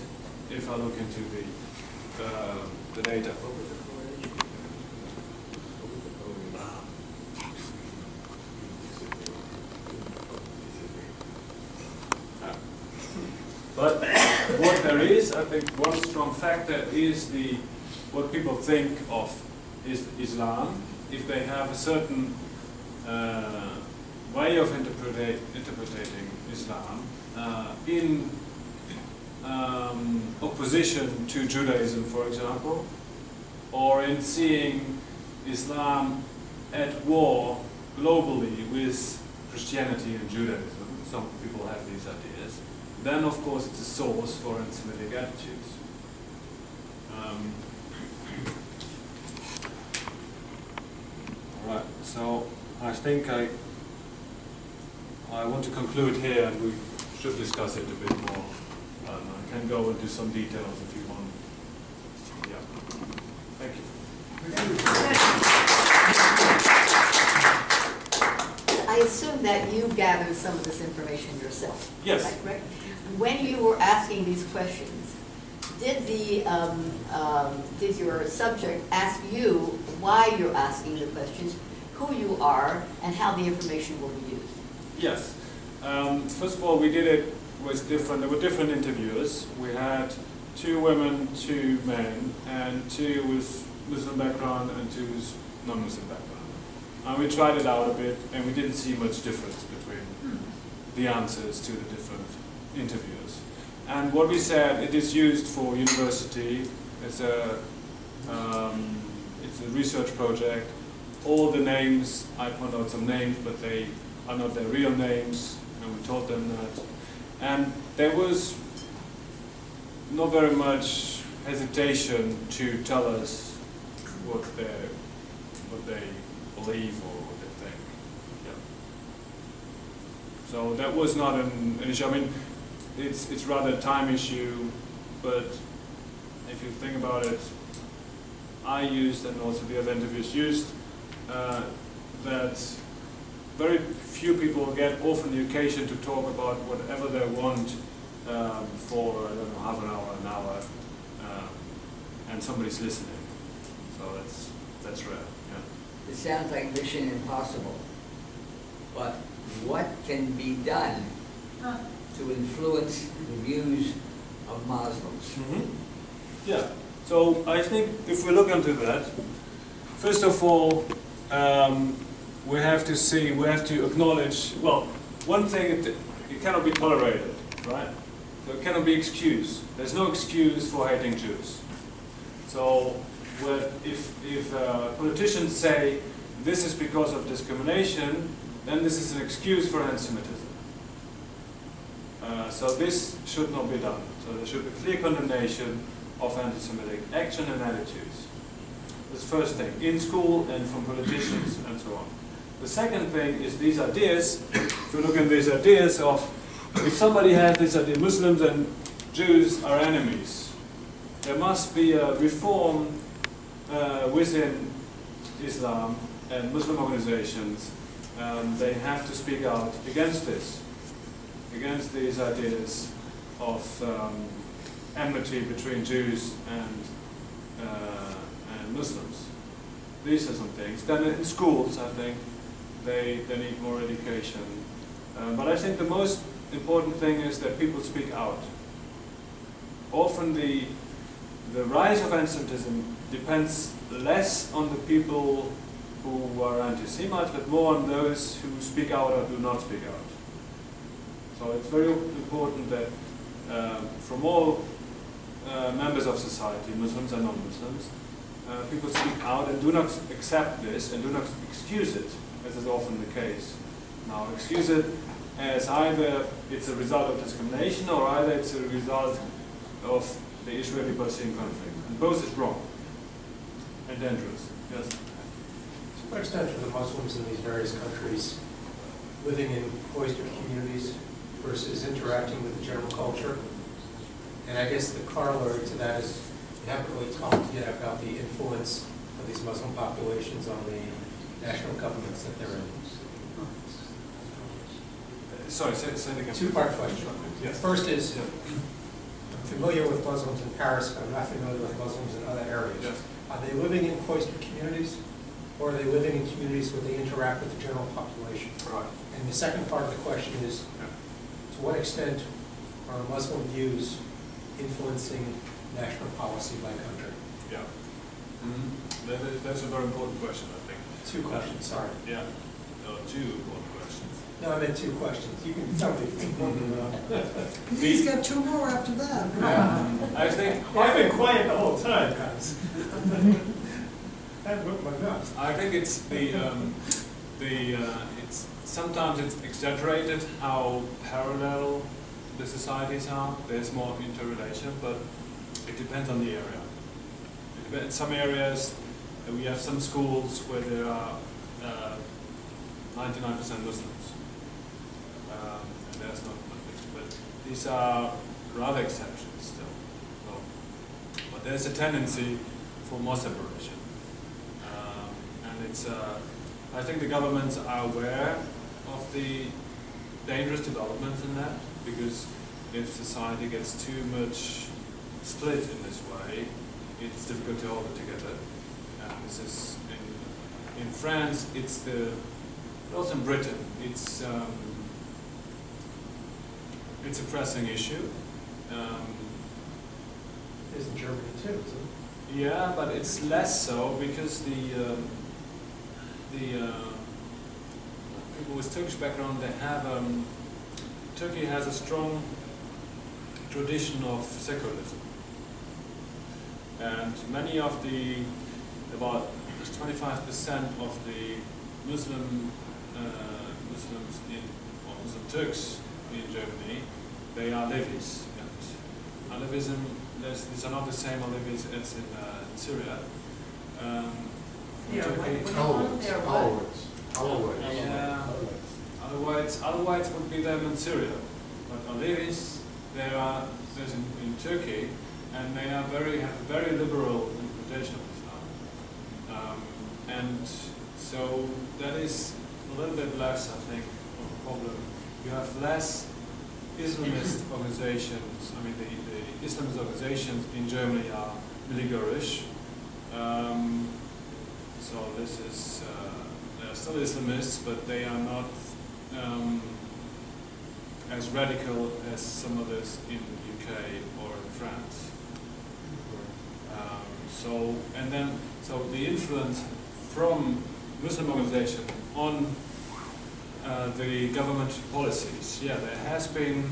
[SPEAKER 3] if I look into the data. But what there is, I think one strong factor is what people think of Islam. If they have a certain way of interpreting Islam in opposition to Judaism, for example, or in seeing Islam at war globally with Christianity and Judaism. Some people have these ideas. Then, of course, it's a source for anti-Semitic attitudes. All right, so I think I want to conclude here, and we should discuss it a bit more. I can go into some details if you want. Yeah. Thank you.
[SPEAKER 8] I assume that you gathered some of this information yourself.
[SPEAKER 3] Yes.
[SPEAKER 8] Is that correct? When you were asking these questions, did your subject ask you why you're asking the questions, who you are, and how the information will be used?
[SPEAKER 3] Yes. First of all, we did it with there were different interviewers. We had 2 women, 2 men, and 2 with Muslim background and 2 with non-Muslim background. And we tried it out a bit, and we didn't see much difference between the answers to the different interviewers. And what we said, it is used for university. It's a research project. All the names, I put out some names, but they are not their real names, and we told them that. And there was not very much hesitation to tell us what they believe or what they think. Yeah. So that was not an issue. I mean, it's rather a time issue, but if you think about it, I used, and also the other interviews used, that very few people get often the occasion to talk about whatever they want for, I don't know, half an hour, and somebody's listening. So that's rare. Yeah.
[SPEAKER 9] It sounds like mission impossible, but what can be done to influence the views of Muslims?
[SPEAKER 3] Mm-hmm. Yeah. So I think if we look into that, first of all, we have to acknowledge, well, one thing, it cannot be tolerated, right? So it cannot be excused. There's no excuse for hating Jews. So if politicians say this is because of discrimination, then this is an excuse for anti-Semitism. So this should not be done. So there should be clear condemnation of anti-Semitic action and attitudes. That's the first thing, in school and from politicians and so on. The second thing is these ideas. If you look at these ideas of, if somebody has this idea, Muslims and Jews are enemies, there must be a reform within Islam and Muslim organizations. They have to speak out against this, against these ideas of enmity between Jews and Muslims. These are some things. Then in schools, I think, they need more education. But I think the most important thing is that people speak out. Often the rise of anti-Semitism depends less on the people who are anti-Semites, but more on those who speak out or do not speak out. So it's very important that from all members of society, Muslims and non-Muslims, people speak out and do not accept this and do not excuse it, as is often the case. Now, excuse it as either it's a result of discrimination or either it's a result of the Israeli-Palestinian conflict. And both is wrong and dangerous. Yes?
[SPEAKER 10] To what extent are the Muslims in these various countries living in cloistered communities versus interacting with the general culture? And I guess the corollary to that is you haven't really talked yet about the influence of these Muslim populations on the national governments that they're in.
[SPEAKER 3] Sorry, say it again.
[SPEAKER 10] Two-part question.
[SPEAKER 3] Yes.
[SPEAKER 10] First is, I'm familiar with Muslims in Paris, but I'm not familiar with Muslims in other areas.
[SPEAKER 3] Yes.
[SPEAKER 10] Are they living in cloistered communities, or are they living in communities where they interact with the general population?
[SPEAKER 3] Right.
[SPEAKER 10] And the second part of the question is, to what extent are Muslim views influencing national policy by country?
[SPEAKER 3] Yeah. Mm-hmm. That's a very important question, I think.
[SPEAKER 10] Two questions, sorry.
[SPEAKER 3] Yeah, two important questions.
[SPEAKER 10] No, I meant two questions. You can tell me if you want to know.
[SPEAKER 6] He's got two more after that.
[SPEAKER 3] I think
[SPEAKER 10] I've been quiet the whole time, guys. That whipped my nuts.
[SPEAKER 3] I think it's it's sometimes it's exaggerated how parallel the societies are. There's more interrelation, but it depends on the area. In some areas, we have some schools where there are 99% Muslims. And there's not much, but these are rather exceptions still. So, but there's a tendency for more separation. And it's, I think the governments are aware of the dangerous developments in that, because if society gets too much split in this way, it's difficult to hold it together. And this is in France, it's the, but also in Britain, it's a pressing issue.
[SPEAKER 10] There's in Germany too, isn't it?
[SPEAKER 3] Yeah, but it's less so because the people with Turkish background, they have Turkey has a strong tradition of secularism, and many of the about 25% of the Muslims in, or Muslim Turks in Germany, they are Levis. And Alevism, these are not the same Alevis as in Syria. Turkey. Otherwise would be them in Syria. But Alevis, there's in Turkey, and they are have a very liberal interpretation of Islam. And so that is a little bit less, I think, of a problem. You have less Islamist organizations. I mean, the Islamist organizations in Germany are militarish. So this is, they're still Islamists, but they are not as radical as some others in the UK or in France. So the influence from Muslim organization on the government policies, yeah, there has been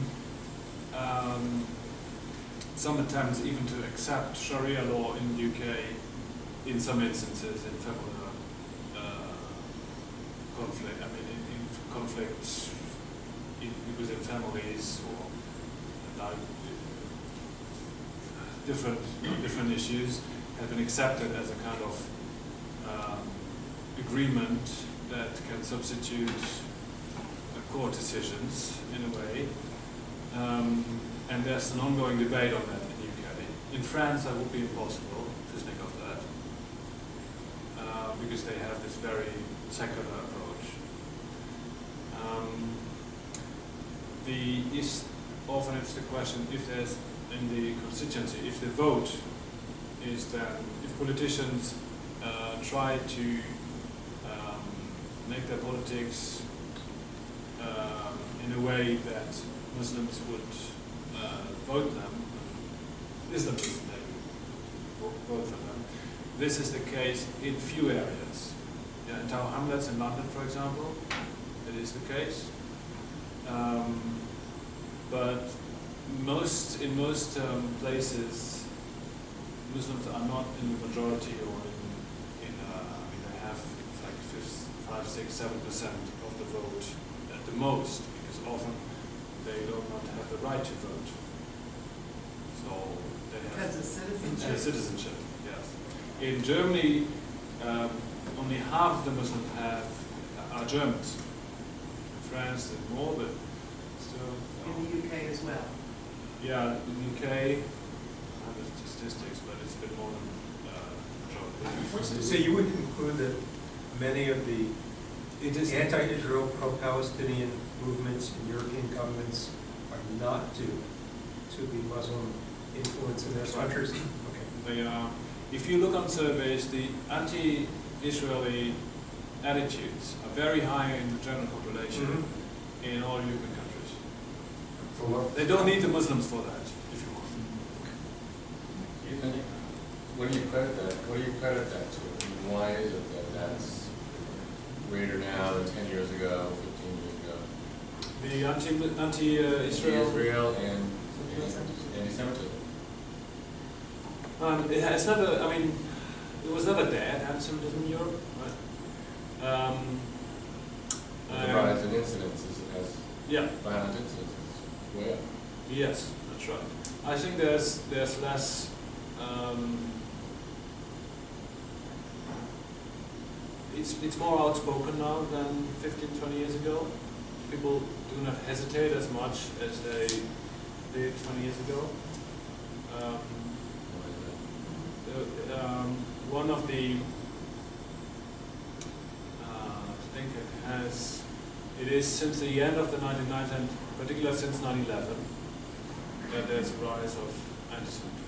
[SPEAKER 3] some attempts even to accept Sharia law in the UK in some instances in family conflict. I mean, in conflicts within families or different issues have been accepted as a kind of agreement that can substitute court decisions in a way. And there's an ongoing debate on that in the UK. In France, that would be impossible to think of that, because they have this very secular approach. Often it's the question, if there's in the constituency, if the vote is that if politicians try to make their politics in a way that Muslims would vote them, Islamists maybe vote for them. This is the case in few areas. Yeah, in Tower Hamlets in London, for example, it is the case. But in most places, Muslims are not in the majority, or I mean, they have like 5, 6, 7% of the vote at the most, because often they do not have the right to vote. So they have
[SPEAKER 5] because of citizenship.
[SPEAKER 3] Citizenship, yes. In Germany, only half the Muslims are Germans. In France, there's more, but still.
[SPEAKER 5] In the UK as well.
[SPEAKER 3] Yeah, in the UK, I have the statistics, but it's a bit more than majority.
[SPEAKER 10] So you would conclude that many of the anti-Israel, pro-Palestinian movements in European governments are not due to the Muslim influence in their countries? Okay.
[SPEAKER 3] They are. If you look on surveys, the anti-Israeli attitudes are very high in the general population in all European countries. They don't need the Muslims for that, if you want.
[SPEAKER 7] What do you credit that? What do you credit that to? I mean, why is it that that's greater now than 10 years ago, 15 years ago?
[SPEAKER 3] The anti-Israel.
[SPEAKER 7] Anti-Israel and anti-Semitism.
[SPEAKER 3] It's never. I mean, it was never dead. Antisemitism in Europe, right?
[SPEAKER 7] The rise in incidences as
[SPEAKER 3] yeah.
[SPEAKER 7] violent incidences. Way up.
[SPEAKER 3] Yes, that's right. I think there's less. It's more outspoken now than 15, 20 years ago. People do not hesitate as much as they did 20 years ago. One of the, I think it is since the end of the 1990s, and particularly since 9/11, that there's a rise of anti-Semitism.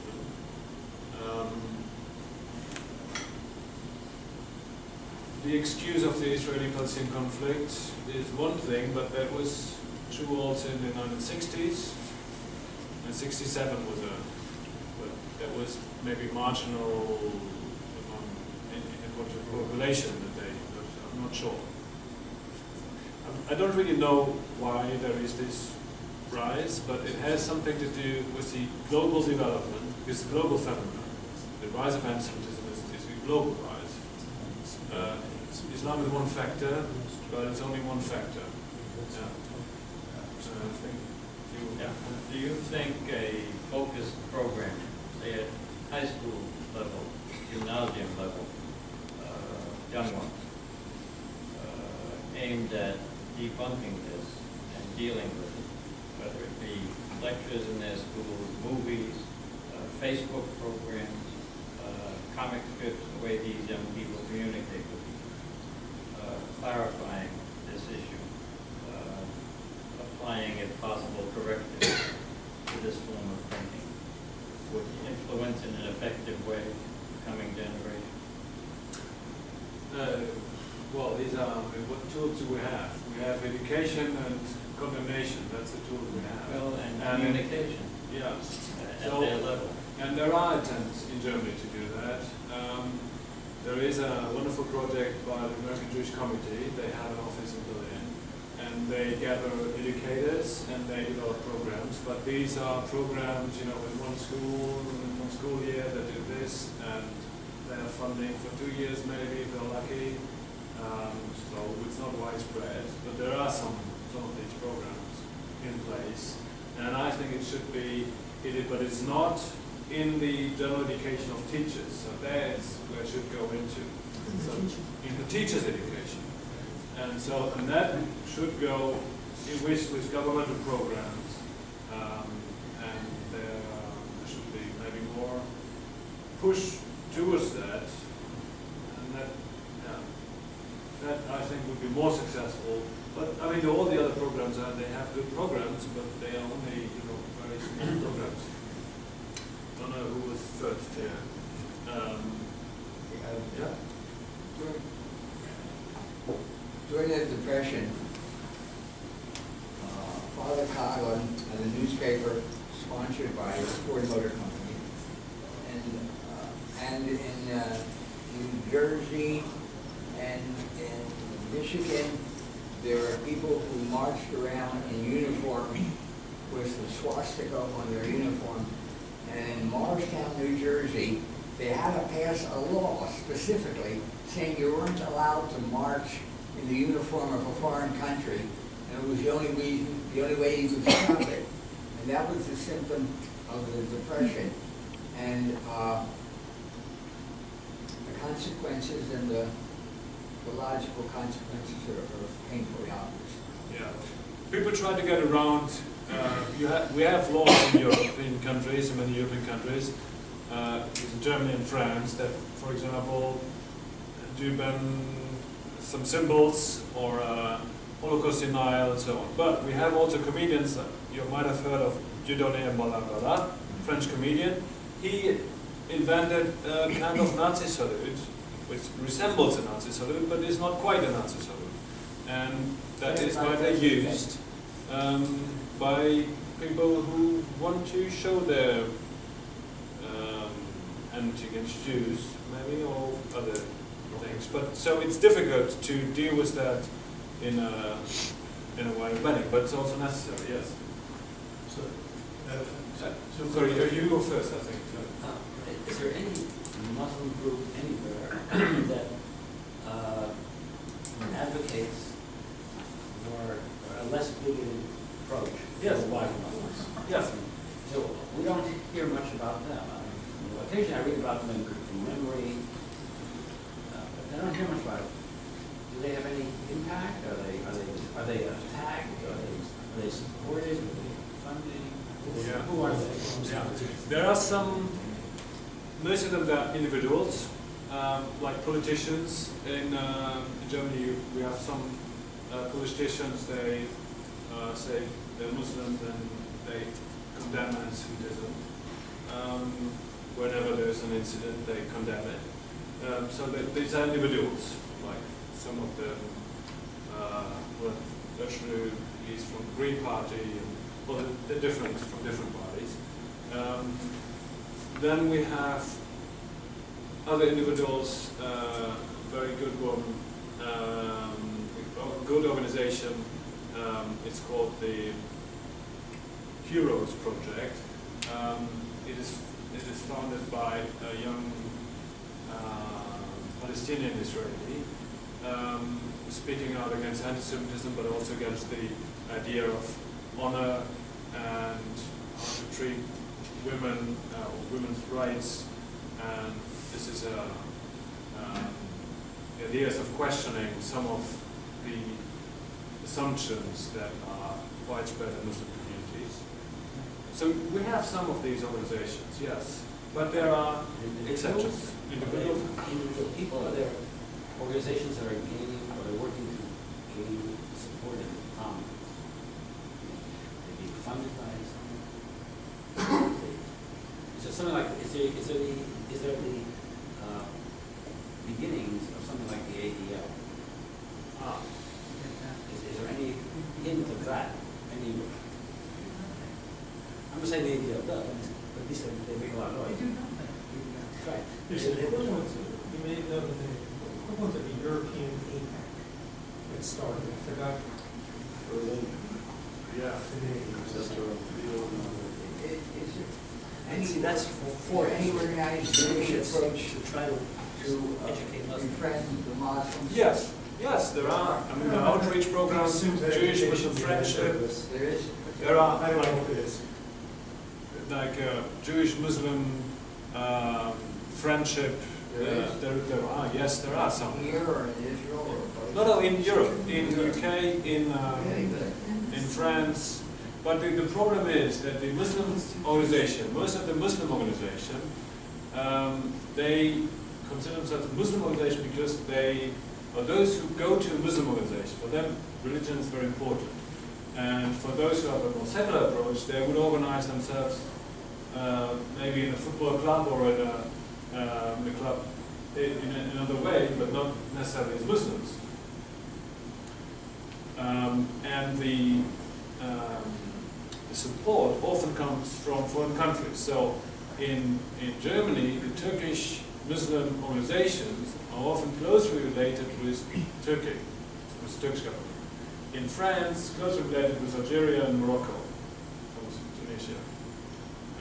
[SPEAKER 3] The excuse of the Israeli-Palestinian conflict is one thing, but that was true also in the 1960s. And 67 was that was maybe marginal in population that they, I'm not sure. I don't really know why there is this rise, but it has something to do with the global development, with the global phenomenon. The rise of anti-Semitism is a global rise. Islam is one factor, but it's only one factor. Yeah.
[SPEAKER 11] Do you think a focused program, say at high school level, gymnasium level, young ones, aimed at debunking this and dealing with it, whether it be lectures in their schools, movies, Facebook programs, comic strips, the way these young people communicate with each other, clarifying this issue, applying, if possible, corrective to this form of thinking, would influence in an effective way the coming generation?
[SPEAKER 3] Well, these are, what tools do we have? We have education and condemnation, that's the tools we have.
[SPEAKER 11] Well, and communication.
[SPEAKER 3] Yeah.
[SPEAKER 11] At their level.
[SPEAKER 3] And there are attempts in Germany to do that. There is a wonderful project by the American Jewish Committee. They have an office in Berlin, and they gather educators and they develop programs. But these are programs, in one school year they do this, and they have funding for 2 years maybe if they're lucky. So it's not widespread, but there are some of these programs in place, and I think it should be, but it's not in the general education of teachers. So that's where it should go into. So in the teachers' education, and that should go with governmental programs, and there should be maybe more push towards that, and that I think would be more successful. But I mean, all the other programs they have good programs, but they are only very small programs. I don't know who was first here. Yeah.
[SPEAKER 9] During the Depression, Father Coughlin and a newspaper sponsored by a Ford Motor Company, and in New Jersey and in Michigan, there were people who marched around in uniform with the swastika on their uniform. And in Morristown, New Jersey, they had to pass a law specifically saying you weren't allowed to march in the uniform of a foreign country, and it was the only way you could stop it. And that was the symptom of the Depression. And the consequences and the logical consequences are painfully obvious.
[SPEAKER 3] Yeah. People try to get around. We have laws in European countries, in many European countries, in Germany and France, that, for example, do ban some symbols or Holocaust denial and so on. But we have also comedians that you might have heard of, Dieudonné Balabala, French comedian. He invented a kind of Nazi salute, which resembles a Nazi salute, but is not quite a Nazi salute. And that is widely used by people who want to show their enmity against Jews, maybe, or other things. But so it's difficult to deal with that in a in a way banning, but it's also necessary, yes.
[SPEAKER 1] So,
[SPEAKER 3] Sorry, you go first, I think.
[SPEAKER 12] Is there any Muslim group anywhere that advocates more a less bigoted approach
[SPEAKER 3] Yes.
[SPEAKER 12] to white Muslims?
[SPEAKER 3] Yes.
[SPEAKER 12] So we don't hear much about them. I mean, occasionally I read about them in memory, but I don't hear much about it. Do they have any impact? Are they attacked? Are they supported? Are they funding?
[SPEAKER 3] Yeah.
[SPEAKER 12] Who are they?
[SPEAKER 3] Yeah. There are some, most of them are individuals, like politicians. In Germany, we have some politicians, they say they're Muslims and they condemn anti-Semitism. Whenever there's an incident, they condemn it. So these are individuals, like some of them, Öschlü, he's from the Green Party, and, well, they're different from different parties. Then we have other individuals, very good one, good organization. It's called the Heroes Project. It is founded by a young Palestinian Israeli, speaking out against anti-Semitism, but also against the idea of honor and how to treat women, women's rights, and this is ideas of questioning some of the assumptions that are widespread in Muslim communities. So we have some of these organizations, yes, but there are exceptions.
[SPEAKER 12] Individual people, are there organizations that are gaining or are working to gain support in common? They being funded by someone? Is there something like, is there the beginnings of something like the ADL? Is there any hint of that anywhere? I'm going to say the ADL does, but at least they make a lot of noise. Right.
[SPEAKER 10] There's an equivalent to, you may know the equivalent of the European APAC that started, I forgot.
[SPEAKER 1] Berlin.
[SPEAKER 3] Yeah.
[SPEAKER 9] And see, that's for any organized Jewish approach to try to educate befriend the Muslims.
[SPEAKER 3] Yes, yes, there are. I mean, the outreach programs, Jewish Muslim friendship.
[SPEAKER 9] There is.
[SPEAKER 3] There are.
[SPEAKER 10] I don't know if it is.
[SPEAKER 3] Like Jewish Muslim friendship. There are. Yes, there are some.
[SPEAKER 9] Here or in Israel or
[SPEAKER 3] No, in Europe, in UK, in France. But the problem is that the Muslim organization, most of the Muslim organization, they consider themselves a Muslim organization because they, or those who go to a Muslim organization, for them religion is very important. And for those who have a more secular approach, they would organize themselves maybe in a football club or in a club in another way, but not necessarily as Muslims. And the support often comes from foreign countries. So in Germany, the Turkish Muslim organizations are often closely related with Turkey, with the Turkish government. In France, closely related with Algeria and Morocco, almost Tunisia.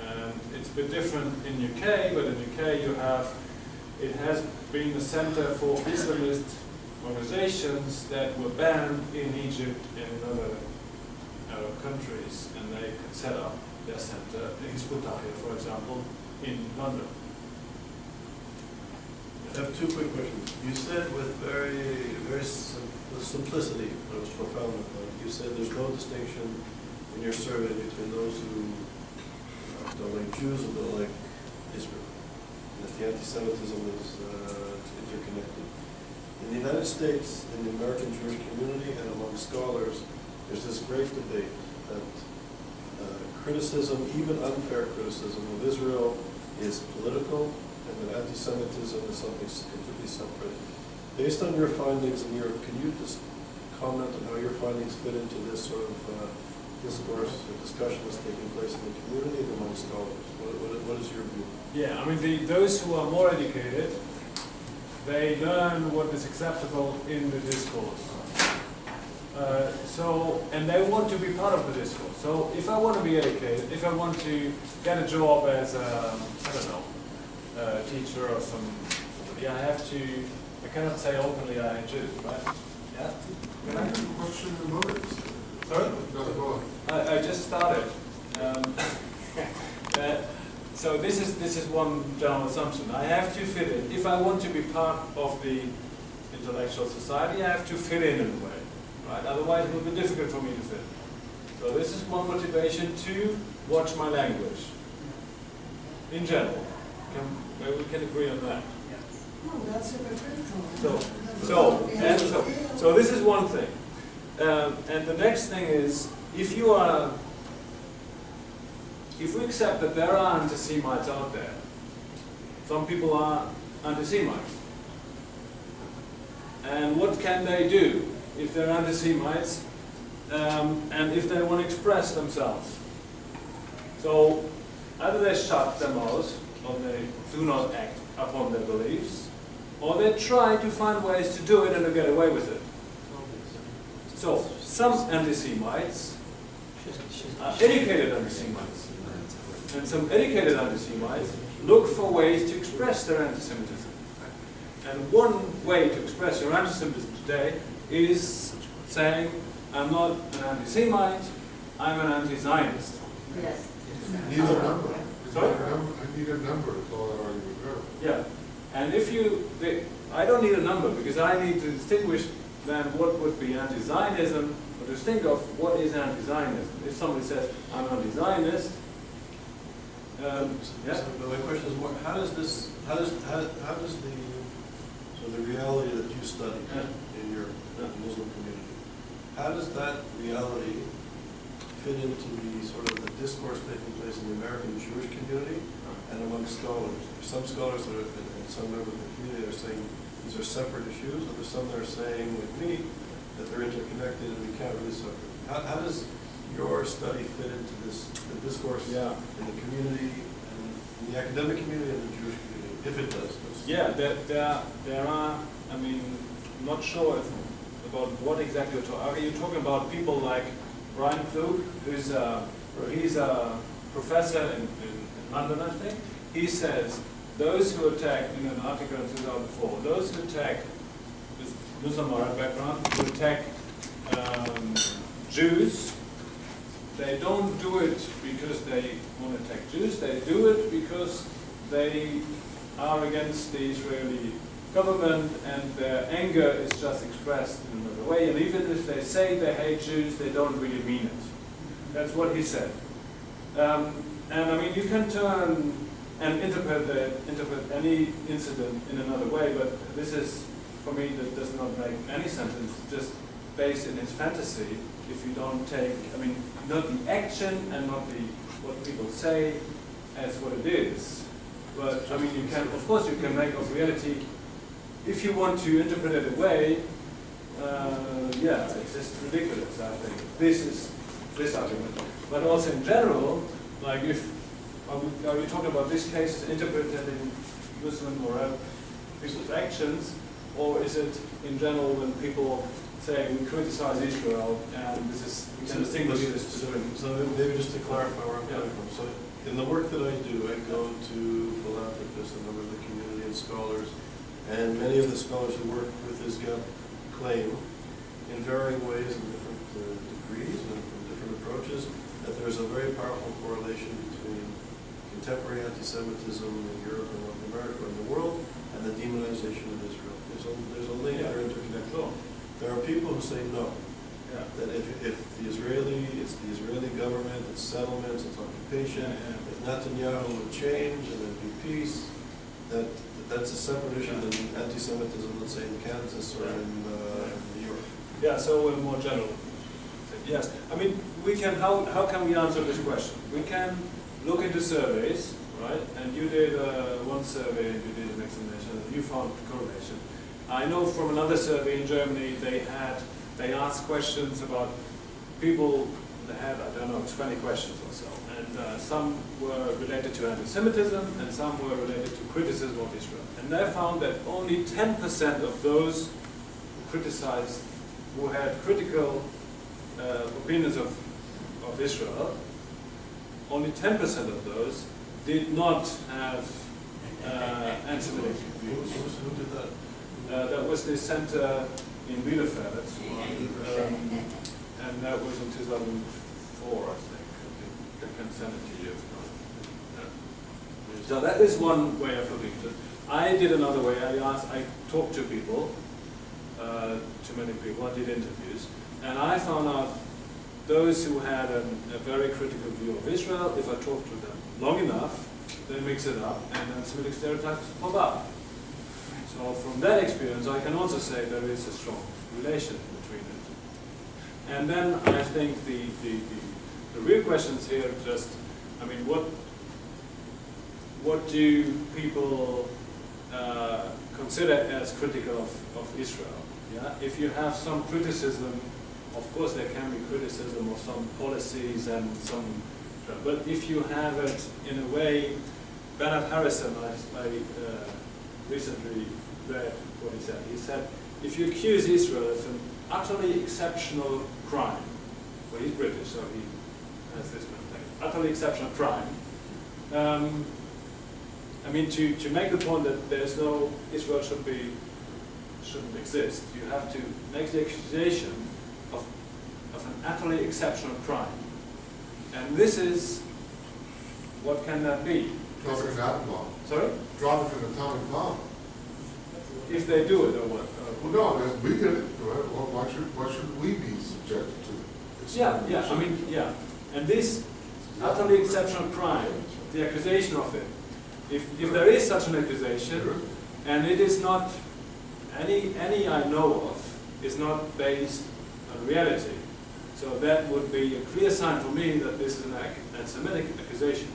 [SPEAKER 3] And it's a bit different in UK, but in UK you have, it has been a center for Islamist organizations that were banned in Egypt and in other Arab countries, and they could set up their center, Hizb ut-Tahrir, for example, in London.
[SPEAKER 1] I have two quick questions. You said with very simplicity, but it was profound. You said there's no distinction in your survey between those who don't like Jews and don't like Israel, and that the anti-Semitism is interconnected. In the United States, in the American Jewish community, and among scholars, there's this great debate that criticism, even unfair criticism of Israel, is political, and that anti-Semitism is something completely separate. Based on your findings in Europe, can you just comment on how your findings fit into this sort of discourse or discussion that's taking place in the community and among scholars? What is your view?
[SPEAKER 3] Yeah, I mean, those who are more educated, they learn what is acceptable in the discourse. And they want to be part of the discourse. So if I want to be educated, if I want to get a job as a, I don't know, a teacher or somebody, I cannot say openly I hate Jews, right? Yeah?
[SPEAKER 2] Can I have a question in a moment?
[SPEAKER 3] Sorry?
[SPEAKER 2] No, go on.
[SPEAKER 3] I just started. So this is one general assumption. I have to fit in. If I want to be part of the intellectual society, I have to fit in a way. Right? Otherwise, it will be difficult for me to fit. So this is one motivation to watch my language. In general, maybe we can agree on that.
[SPEAKER 6] Oh, that's hypocritical.
[SPEAKER 3] So this is one thing. And the next thing is, if we accept that there are anti-Semites out there, some people are anti-Semites. And what can they do if they're anti-Semites and if they want to express themselves? So either they shut their mouths, or they do not act upon their beliefs, or they try to find ways to do it and to get away with it. So some anti-Semites are educated anti-Semites, and some educated anti-Semites look for ways to express their anti-Semitism. And one way to express your anti-Semitism today is saying, I'm not an anti-Semite, I'm an anti-Zionist.
[SPEAKER 8] Yes.
[SPEAKER 2] I need a number.
[SPEAKER 3] Sorry?
[SPEAKER 2] I need a number to call that argument valid.
[SPEAKER 3] Yeah. And if I don't need a number, because I need to distinguish then what would be anti-Zionism, or to think of what is anti-Zionism. If somebody says, I'm anti-Zionist, yeah?
[SPEAKER 1] So my question is, how does the reality that you study in your Muslim community, how does that reality fit into the sort of the discourse taking place in the American Jewish community and among scholars? There's some scholars that are, and some members of the community are saying these are separate issues, and there's some that are saying, like me, that they're interconnected and we can't really separate. How does your study fit into the discourse in the community, and in the academic community and the Jewish community, if it does?
[SPEAKER 3] Yeah, there are, I mean, I'm not sure about what exactly you're talking. Are you talking about people like Brian Klug, he's a professor in London, I think? He says, those who attack, in an article in 2004, those who attack with Muslim or Arab background, who attack Jews, they don't do it because they want to attack Jews, they do it because they are against the Israeli government and their anger is just expressed in another way, and even if they say they hate Jews, they don't really mean it. That's what he said. And I mean, you can turn and interpret any incident in another way, but this is, for me, that does not make any sense. It's just based in his fantasy. If you don't take, I mean, not the action and not what people say as what it is. But I mean, you can, of course, you can make of reality. If you want to interpret it away, yeah, it's just ridiculous. I think this argument. But also in general, like if are we talking about this case as interpreted in Muslim or Arab people's actions, or is it in general when people say we criticize Israel and this is we can distinguish this between?
[SPEAKER 1] So maybe just to clarify where I'm coming from. So in the work that I do, I go to philanthropists, a member of the community, and scholars, and many of the scholars who work with ISGAP claim, in varying ways and different degrees and from different approaches, that there's a very powerful correlation between contemporary anti-Semitism in Europe and North America and the world, and the demonization of Israel. There's a link, they're interconnected. There are people who say no. Yeah. That if it's the Israeli government, it's settlements, it's occupation, if Netanyahu would change and there'd be peace, that's a separate issue than anti-Semitism, let's say in Kansas or in New York.
[SPEAKER 3] Yeah, so more general. Yes, I mean, we can, how can we answer this question? We can look into surveys, right? And you did one survey, and you did an examination, and you found correlation. I know from another survey in Germany, they asked questions about people that had, I don't know, 20 questions or so. And some were related to anti-Semitism, and some were related to criticism of Israel. And they found that only 10% of those who criticized who had critical opinions of Israel, only 10% of those did not have anti-Semitic views.
[SPEAKER 2] Who did that?
[SPEAKER 3] That was the center in Bielefeld, and that was in 2004, I think. I can send it to you. So that is one way of looking at it. I did another way. I talked to people, to many people. I did interviews, and I found out those who had a very critical view of Israel, if I talked to them long enough, they mix it up, and then Semitic stereotypes pop up. So from that experience, I can also say there is a strong relation between it. And then I think the real questions here just, I mean, what do people consider as critical of Israel? Yeah? If you have some criticism, of course there can be criticism of some policies and some, but if you have it in a way, Bernard Harrison, I recently read what he said. He said, if you accuse Israel of an utterly exceptional crime, well, he's British, so he has this kind of thing, utterly exceptional crime, I mean, to make the point that there's no, Israel shouldn't exist, you have to make the accusation of an utterly exceptional crime. And this is, what can that be?
[SPEAKER 2] Dropping an atom bomb.
[SPEAKER 3] Sorry?
[SPEAKER 2] Dropping an atomic bomb.
[SPEAKER 3] If they do it, or what?
[SPEAKER 2] Well, no, we did it. Right? Well, why should we be subjected to it?
[SPEAKER 3] Yeah, I mean, yeah. And this utterly exceptional crime, the accusation of it, if there is such an accusation, and it is not, any I know of, is not based on reality, so that would be a clear sign for me that this is an anti-Semitic accusation,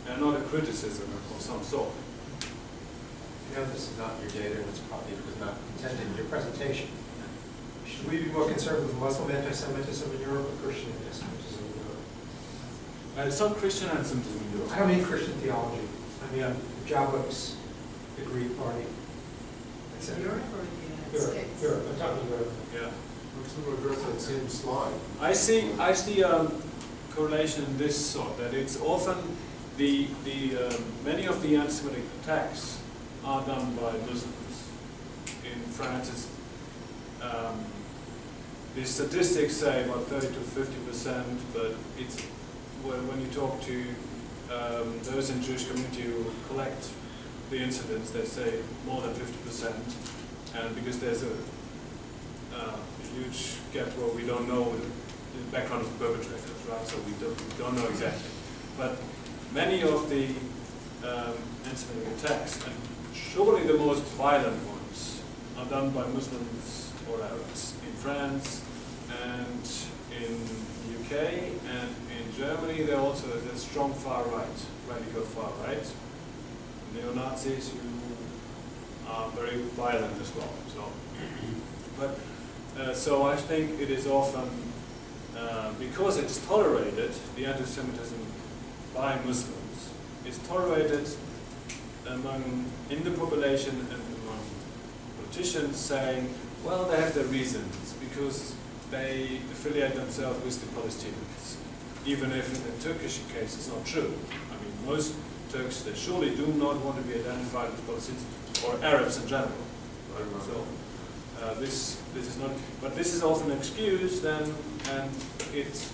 [SPEAKER 3] and not a criticism of some sort.
[SPEAKER 10] You know this is not your data, and it's probably was not intended in your presentation. Should we be more concerned with Muslim anti-Semitism in Europe or Christian anti-Semitism in Europe?
[SPEAKER 3] It's not Christian anti-Semitism in Europe.
[SPEAKER 10] I don't mean Christian theology. I mean, Jabok's, the Greek party.
[SPEAKER 5] Europe or the United States?
[SPEAKER 10] Europe. I'm talking Europe.
[SPEAKER 3] Yeah.
[SPEAKER 2] Let's address that same slide.
[SPEAKER 3] I see correlation in this sort, that it's often many of the anti-Semitic attacks are done by Muslims. In France, the statistics say about 30 to 50%, but it's when you talk to those in Jewish community who collect the incidents, they say more than 50%, and because there's a huge gap where we don't know the background of the perpetrators, right? So we don't know exactly. But many of the anti-Semitic attacks, and surely the most violent ones, are done by Muslims or Arabs in France and in the UK and in Germany. There also is a strong far right, radical far right, neo-Nazis who are very violent as well. So I think it is often because it's tolerated, the anti-Semitism by Muslims is tolerated in the population and among politicians, saying, well, they have their reasons because they affiliate themselves with the Palestinians, even if in the Turkish case it's not true. I mean, most Turks, they surely do not want to be identified with Palestinians or Arabs in general. Right? So this is not, but this is often excused then, and it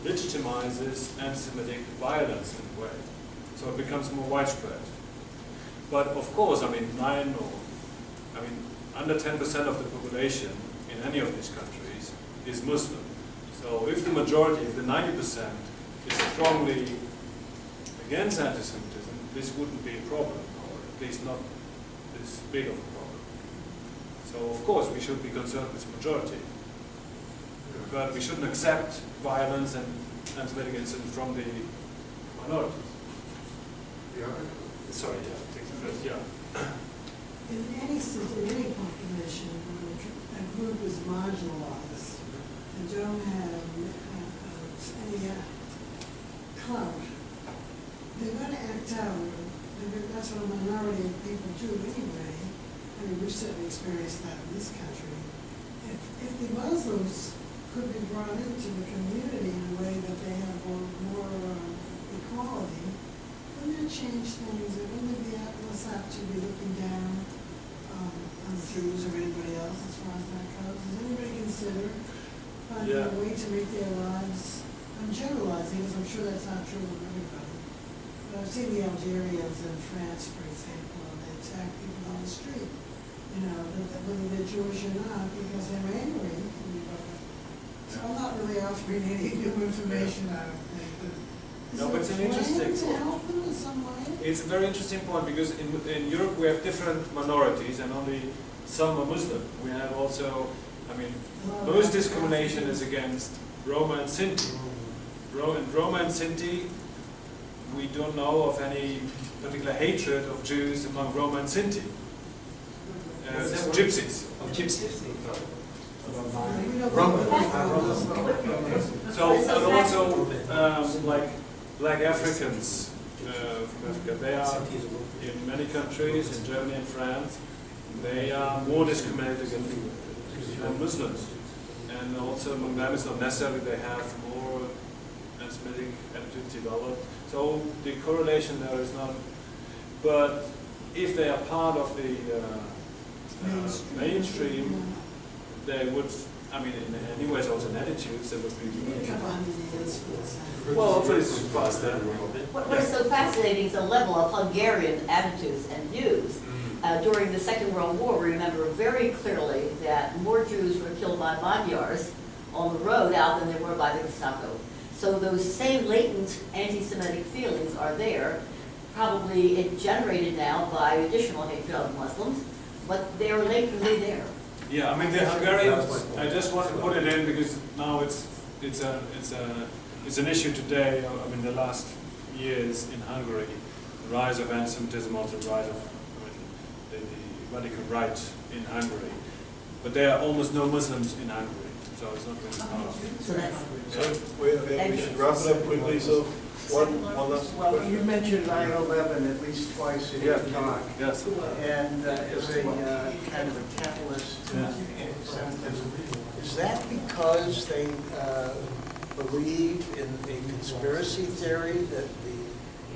[SPEAKER 3] legitimizes anti-Semitic violence in a way. So it becomes more widespread. But of course, I mean, under 10% of the population in any of these countries is Muslim. So if the majority, if the 90% is strongly against anti-Semitism, this wouldn't be a problem, or at least not this big of a problem. So of course we should be concerned with the majority. But we shouldn't accept violence and anti-Semitic incidents from the minorities.
[SPEAKER 2] Yeah.
[SPEAKER 3] Sorry, yeah, take the first, yeah.
[SPEAKER 6] In any population, when a group is marginalized and don't have any clout, they're going to act out. That's what a minority of people do anyway. I mean, we've certainly experienced that in this country. if the Muslims could be brought into the community in a way that they have more equality, wouldn't that change things? Wouldn't it be less apt to be looking down on Jews or anybody else as far as that goes? Does anybody consider finding a way to make their lives, I'm generalizing because I'm sure that's not true of everybody, but I've seen the Algerians in France, for example, and they attack people on the street, you know, whether they're Jewish or not, because they're angry. So I'm not really offering any new information, I don't think, but
[SPEAKER 3] No, but it's an interesting
[SPEAKER 6] to help them in some way?
[SPEAKER 3] It's a very interesting point because in Europe we have different minorities and only some are Muslim. We have also, I mean, most discrimination is against Roma and Sinti. Roma and Sinti, we don't know of any particular hatred of Jews among Roma and Sinti. Gypsies.
[SPEAKER 12] Of gypsies.
[SPEAKER 3] So, and also like Black Africans from Africa, they are in many countries, in Germany and France, they are more discriminated against than Muslims. And also among them, it's not necessarily they have more anti-Semitic attitudes developed. So the correlation there is not. But if they are part of the mainstream, they would, I mean, in many ways also in attitudes, they would be. Well, hopefully it's faster.
[SPEAKER 8] What is so fascinating is the level of Hungarian attitudes and views. During the Second World War, we remember very clearly that more Jews were killed by Magyars on the road out than they were by the Gestapo. So those same latent anti-Semitic feelings are there, probably generated now by additional hatred of Muslims, but they're latently there.
[SPEAKER 3] Yeah, I mean the Hungarians. I just want to put it in because now it's an issue today. I mean the last years in Hungary, the rise of anti-Semitism, also the rise of the radical right in Hungary. But there are almost no Muslims in Hungary, so it's not really powerful.
[SPEAKER 1] We should wrap it up quickly. So one last
[SPEAKER 4] Well,
[SPEAKER 1] question.
[SPEAKER 4] you mentioned 9/11 at least twice in your talk.
[SPEAKER 3] Yes.
[SPEAKER 4] And as a kind of a catalyst to anti-Semitism. Is that because they believe in a conspiracy theory that the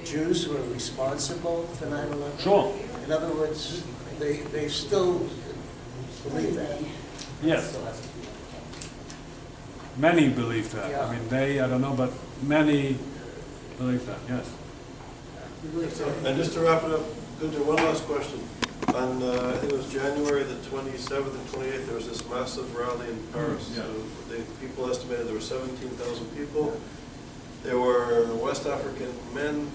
[SPEAKER 4] Jews were responsible for 9/11?
[SPEAKER 3] Sure.
[SPEAKER 4] In other words, they still believe that.
[SPEAKER 3] Yes. Many believe that.
[SPEAKER 4] Yeah.
[SPEAKER 3] I mean, I don't know, but many believe that, yes.
[SPEAKER 1] And just to wrap it up, Gunther, one last question. On, I think it was January the 27th and 28th, there was this massive rally in Paris.
[SPEAKER 3] Yeah.
[SPEAKER 1] So people estimated there were 17,000 people. There were West African men,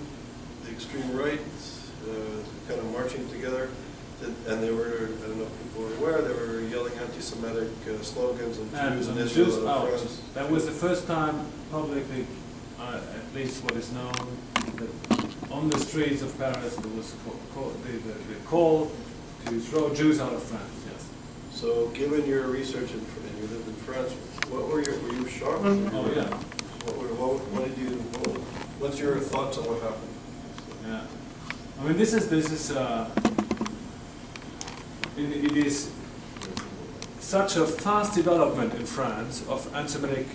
[SPEAKER 1] the extreme right, kind of marching together. And they were, I don't know if people were aware, they were yelling anti-Semitic slogans and Jews and Israel
[SPEAKER 3] Jews
[SPEAKER 1] and
[SPEAKER 3] out.
[SPEAKER 1] France.
[SPEAKER 3] That was the first time publicly, at least what is known, that on the streets of Paris there was the call to throw Jews out of France, yes.
[SPEAKER 1] So given your research and you lived in France, were you shocked?
[SPEAKER 3] Oh yeah.
[SPEAKER 1] What's your thoughts on what happened?
[SPEAKER 3] Yeah. I mean, this is it is such a fast development in France of anti-Semitic,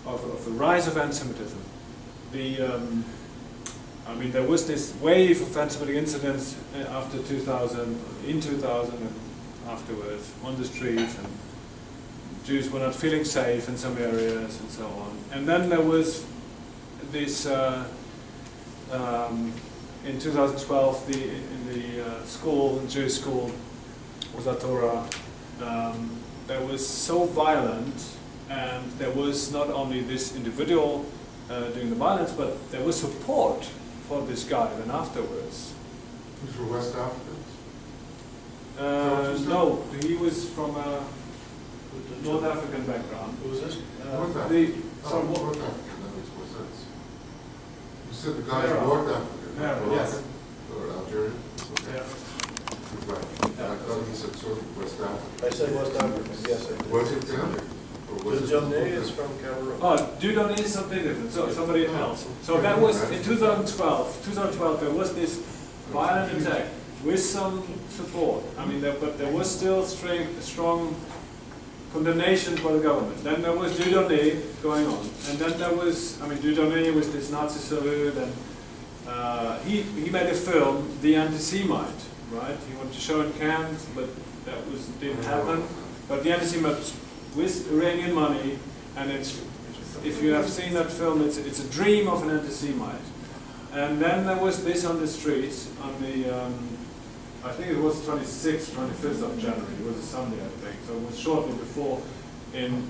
[SPEAKER 3] of the rise of anti-Semitism. I mean, there was this wave of anti-Semitic incidents after 2000, in 2000 and afterwards on the streets, and Jews were not feeling safe in some areas and so on. And then there was this, in 2012, in the school, the Jewish school, was a Torah, that was so violent, and there was not only this individual doing the violence, but there was support for this guy then afterwards.
[SPEAKER 2] These were West Africans?
[SPEAKER 3] No, he was from a North African background.
[SPEAKER 1] Who was this?
[SPEAKER 2] North African. North African, that makes more sense. You said the guy in North African.
[SPEAKER 3] Yes.
[SPEAKER 2] Or Algerian? Okay.
[SPEAKER 3] Yeah.
[SPEAKER 2] I thought you said sort of West African.
[SPEAKER 1] I said West African, yes I did.
[SPEAKER 2] Was it them? Or was it
[SPEAKER 1] Dieudonné is from Cameroon.
[SPEAKER 3] Oh, Dieudonné is something different, so somebody else. So that was in 2012. 2012 there was this violent attack. with some support. I mean, but there was still strong condemnation by the government. Then there was Dieudonné going on, and then there was, I mean, Dieudonné was this Nazi salute, and he made a film, The Antisemite, right? He wanted to show in Cannes, but that didn't happen. But The Antisemite with Iranian money, and if you have seen that film, it's a dream of an anti-Semite. And then there was this on the streets on the, I think it was 26th, 25th of January. It was a Sunday, I think. So it was shortly before. In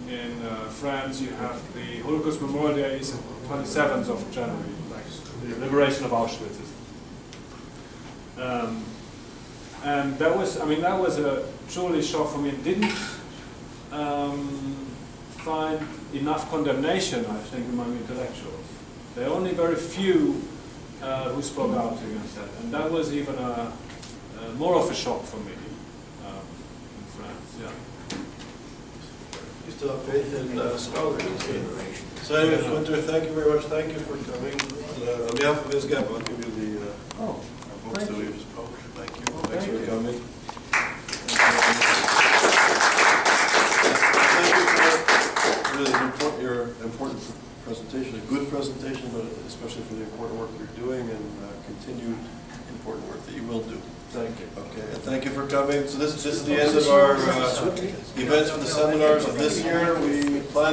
[SPEAKER 3] France, you have the Holocaust Memorial Day is 27th of January, like the liberation of Auschwitz. And that was, I mean, that was a truly shock for me. It didn't find enough condemnation, I think, among intellectuals. There are only very few who spoke out against that, and that was even more of a shock for me in France. Yeah.
[SPEAKER 1] You still have faith in scholars. So anyway, Gunther, thank you very much. Thank you for coming. On behalf of ISGAP, I'll give you the books that we've just published. Thank you. Thanks for coming. Your important presentation, a good presentation, but especially for the important work you're doing and continued important work that you will do. Thank you. Okay, and thank you for coming. So this is the end of our events for the seminars of this year. We plan